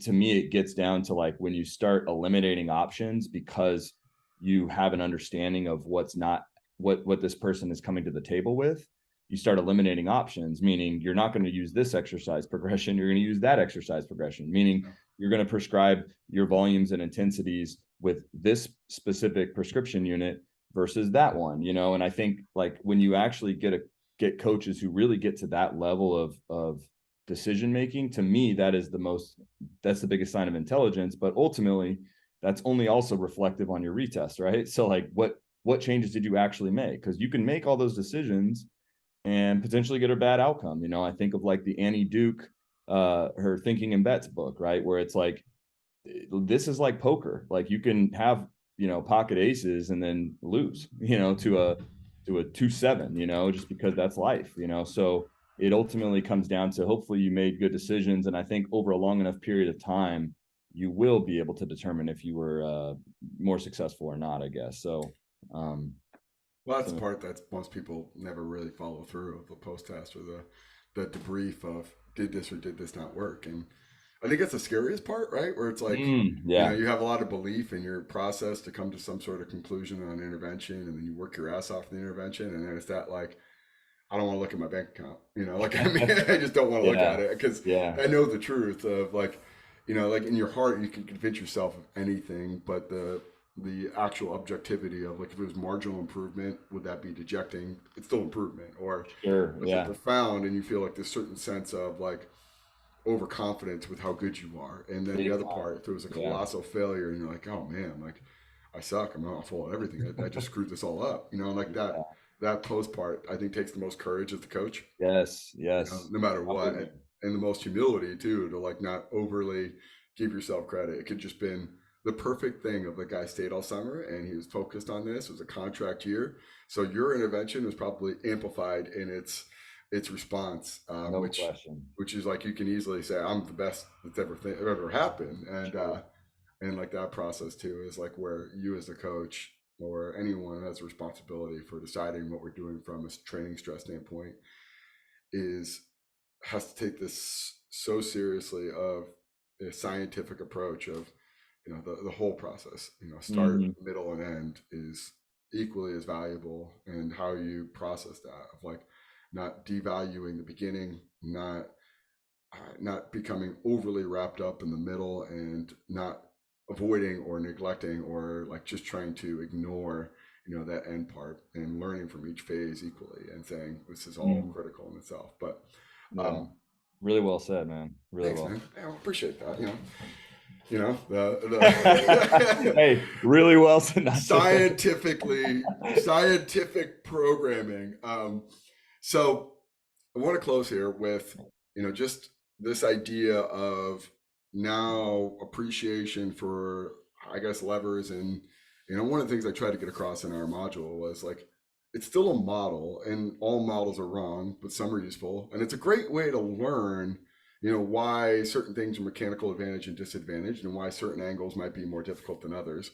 to me, it gets down to like when you start eliminating options because you have an understanding of what's not what this person is coming to the table with. You start eliminating options, meaning you're not going to use this exercise progression, you're going to use that exercise progression, meaning you're going to prescribe your volumes and intensities with this specific prescription unit versus that one. And I think like when you actually get coaches who really get to that level of decision making, to me that's the biggest sign of intelligence. But ultimately that's only also reflective on your retest, right? So like what changes did you actually make? Because you can make all those decisions and potentially get a bad outcome. I think of like the Annie Duke her Thinking in Bets book, right, where it's like, this is like poker. Like you can have pocket aces and then lose to a 2-7, just because that's life. So it ultimately comes down to, hopefully you made good decisions, and I think over a long enough period of time you will be able to determine if you were more successful or not, I guess. So Well, that's the part that most people never really follow through of the post test or the debrief of did this or did this not work. And I think that's the scariest part, right? Where it's like, yeah, you have a lot of belief in your process to come to some sort of conclusion on intervention, and then you work your ass off in the intervention, and then it's that like, I don't want to look at my bank account, like I mean, I just don't want to look yeah, at it because yeah, I know the truth of like, like in your heart you can convince yourself of anything, but the actual objectivity of like if it was marginal improvement, would that be dejecting? It's still improvement, or sure, was it yeah, profound and you feel like this certain sense of like overconfidence with how good you are, and then the big other time, part, if it was a yeah, colossal failure and you're like, oh man, like I suck, I'm awful at everything, I just screwed this all up, like that. yeah. That post part, I think, takes the most courage as the coach, Yes, yes, no matter what, completely. and the most humility too, to like not overly give yourself credit. It could just been the perfect thing of the guy stayed all summer and he was focused on this. It was a contract year, so your intervention was probably amplified in its response, No question. which is like you can easily say I'm the best that's ever happened, Sure. and like that process too is like where you as the coach or anyone has a responsibility for deciding what we're doing from a training stress standpoint is has to take this so seriously of a scientific approach of the whole process, start, Hmm. middle, and end is equally as valuable, and how you process that of like not devaluing the beginning, not becoming overly wrapped up in the middle, and not avoiding or neglecting or like just trying to ignore that end part, and learning from each phase equally and saying this is all Hmm. critical in itself. But Yeah, um really well said, man. Really thanks, well. man. I appreciate that. You know, Hey, really well said. Not to. scientific programming. So I want to close here with, just this idea of now appreciation for, I guess, levers. And, one of the things I tried to get across in our module was like, it's still a model and all models are wrong, but some are useful. And it's a great way to learn, why certain things are mechanical advantage and disadvantage and why certain angles might be more difficult than others,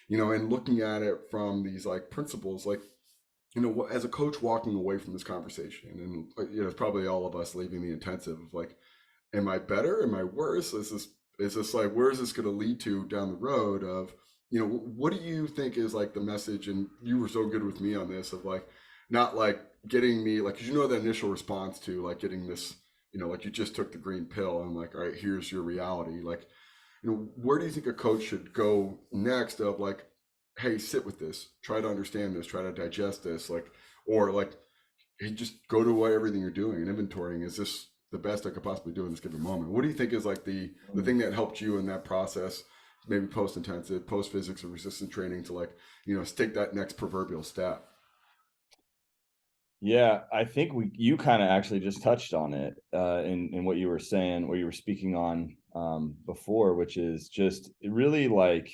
and looking at it from these like principles, like, as a coach walking away from this conversation, and it's probably all of us leaving the intensive of like, am I better? Am I worse? Is this like, where is this going to lead to down the road of, what do you think is like the message? And you were so good with me on this of like, not like getting me like, cause that initial response to like getting this, like you just took the green pill and like, all right, here's your reality. Like, where do you think a coach should go next of like, hey, sit with this, try to understand this, try to digest this, like, or like, hey, just go to what everything you're doing and inventorying. Is this the best I could possibly do in this given moment? What do you think is like the thing that helped you in that process, maybe post intensive, post physics or resistance training to like, take that next proverbial step? Yeah, I think you kind of actually just touched on it in what you were saying, what you were speaking on before, which is just really like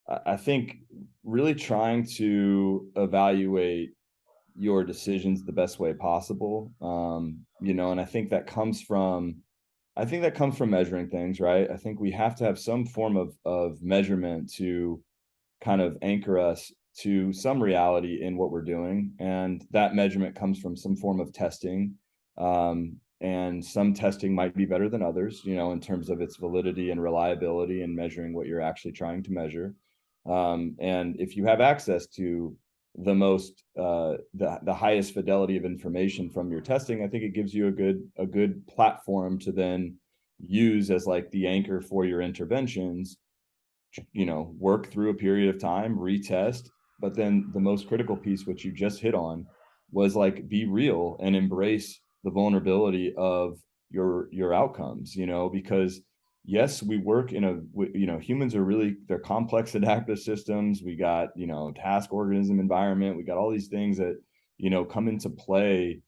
I think really trying to evaluate your decisions the best way possible. And I think that comes from measuring things, right? I think we have to have some form of measurement to kind of anchor us to some reality in what we're doing. And that measurement comes from some form of testing. And some testing might be better than others, in terms of its validity and reliability and measuring what you're actually trying to measure. And if you have access to the highest fidelity of information from your testing, I think it gives you a good platform to then use as like the anchor for your interventions, work through a period of time, retest. But then the most critical piece, which you just hit on, was like be real and embrace the vulnerability of your outcomes, because yes, we work in humans are really, they're complex adaptive systems. We got, task organism environment, we got all these things that, come into play.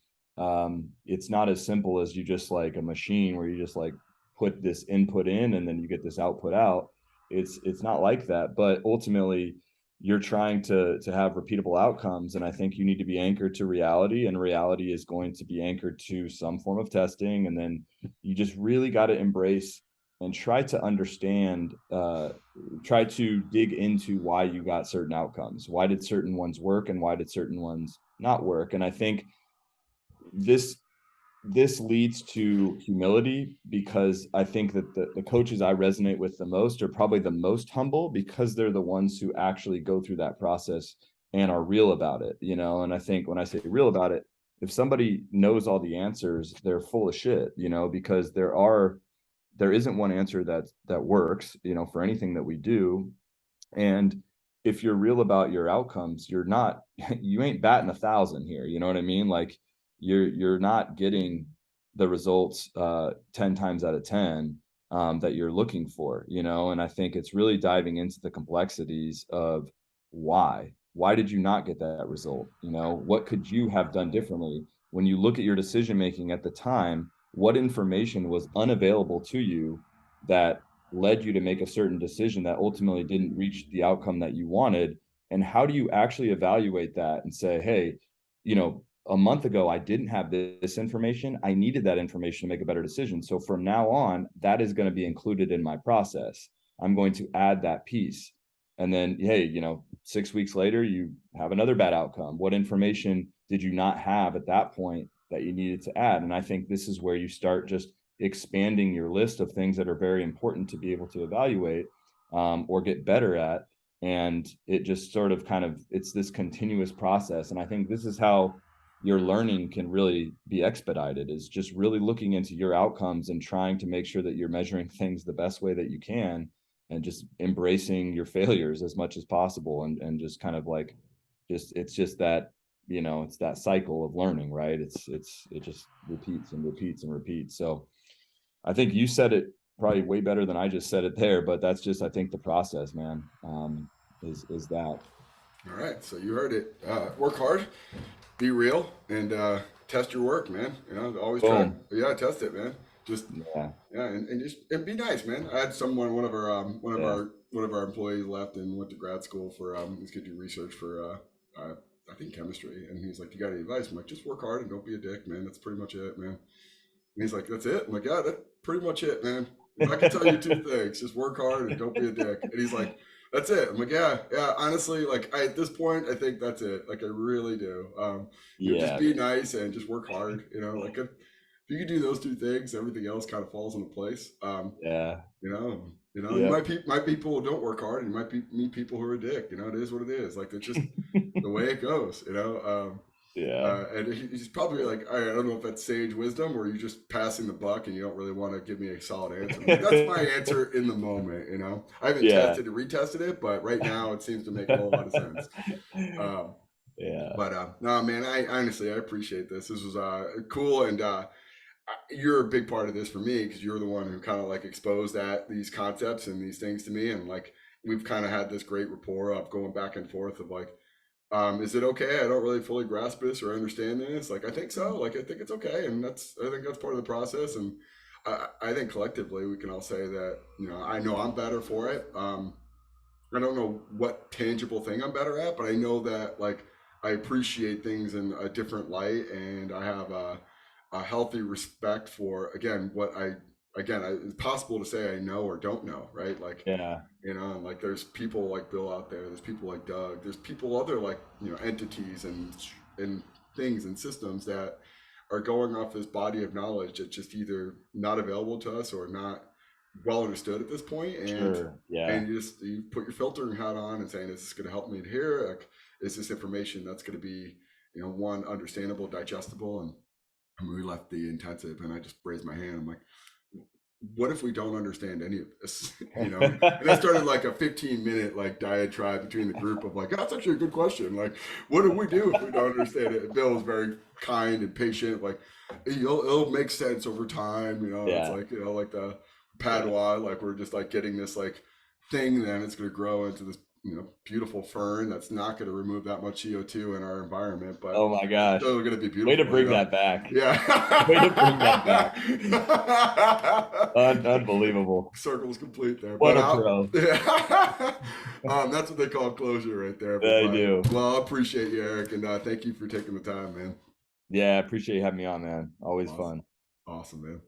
It's not as simple as you just like a machine where you just like put this input in and then you get this output out. It's not like that, but ultimately you're trying to have repeatable outcomes, and I think you need to be anchored to reality, and reality is going to be anchored to some form of testing. And then you just really got to embrace and try to understand, try to dig into why you got certain outcomes. Why did certain ones work and why did certain ones not work? And I think this this leads to humility, because I think that the coaches I resonate with the most are probably the most humble, because they're the ones who actually go through that process and are real about it, And I think when I say real about it, if somebody knows all the answers, they're full of shit, because there isn't one answer that works, for anything that we do. And if you're real about your outcomes, you're not you ain't batting 1,000 here, you know what I mean? Like you're not getting the results 10 times out of 10 that you're looking for, And I think it's really diving into the complexities of why did you not get that result? What could you have done differently? When you look at your decision making at the time, what information was unavailable to you that led you to make a certain decision that ultimately didn't reach the outcome that you wanted? And how do you actually evaluate that and say, hey, a month ago I didn't have this information, I needed that information to make a better decision, so from now on that is going to be included in my process, I'm going to add that piece. And then, hey, 6 weeks later you have another bad outcome. What information did you not have at that point that you needed to add? And I think this is where you start just expanding your list of things that are very important to be able to evaluate, or get better at. And it just sort of it's this continuous process. And I think this is how your learning can really be expedited, is just really looking into your outcomes and trying to make sure that you're measuring things the best way that you can, and just embracing your failures as much as possible. And just kind of like, it's just that, it's that cycle of learning, right? It just repeats and repeats and repeats. So I think you said it probably way better than I just said it there, but that's just, I think, the process, man, is that. All right, so you heard it. Work hard, be real, and test your work, man. You know, always try. Boom. Yeah, test it, man. Just Yeah. yeah, and just and be nice, man. I had someone, Yeah. one of our employees left and went to grad school for he's gonna do research for I think chemistry, and he's like, "You got any advice?" I'm like, "Just work hard and don't be a dick, man. That's pretty much it, man." And he's like, "That's it." I'm like, "Yeah, that's pretty much it, man. If I can tell you two things, just work hard and don't be a dick." And he's like, "That's it." I'm like, "Yeah, yeah. Honestly, like at this point, I think that's it. Like I really do. You know, just Yeah. be nice and just work hard. You know, like if you can do those two things, everything else kind of falls into place. Yeah. You Yep. might people who don't work hard, and you might meet people who are a dick. You know, it is what it is. Like it's just the way it goes. Yeah. And he's probably like, I don't know if that's sage wisdom or you just passing the buck and you don't really want to give me a solid answer. Like, that's my answer in the moment. You know, I haven't Yeah. tested and retested it, but right now it seems to make a whole lot of sense. Yeah. But no, man, I honestly I appreciate this. This was cool, and you're a big part of this for me because you're the one who kind of like exposed these concepts and these things to me, and like we've kind of had this great rapport of going back and forth of like, is it okay? I don't really fully grasp this or understand this. Like I think so. Like I think it's okay, and I think that's part of the process, and I think collectively we can all say that I know I'm better for it. I don't know what tangible thing I'm better at, but I know that like I appreciate things in a different light, and I have a healthy respect for it's possible to say I know or don't know, right? Like Yeah. and like there's people like Bill out there, there's people like Doug, there's people other like entities and things and systems that are going off this body of knowledge that's just either not available to us or not well understood at this point, Sure. Yeah. and you put your filtering hat on and saying, is this going to help me here? Like, is this information that's going to be one, understandable, digestible? And we left the intensive and I just raised my hand. I'm like, what if we don't understand any of this? And I started like a 15-minute like diatribe between the group of like, that's actually a good question. Like, what do we do if we don't understand it? And Bill was very kind and patient. Like, it'll make sense over time. It's Yeah. like, like the Padua, like we're just like getting this like thing, then it's going to grow into this, beautiful fern that's not going to remove that much CO2 in our environment, but Oh my it's gosh. still going to be beautiful. Way to bring that back. Yeah. Way to bring that back. Unbelievable. Circle's complete there. What But a pro. yeah. That's what they call closure right there. They do. Well, I appreciate you, Eric, and thank you for taking the time, man. Yeah. Appreciate you having me on, man. Always Awesome. fun. Awesome, man.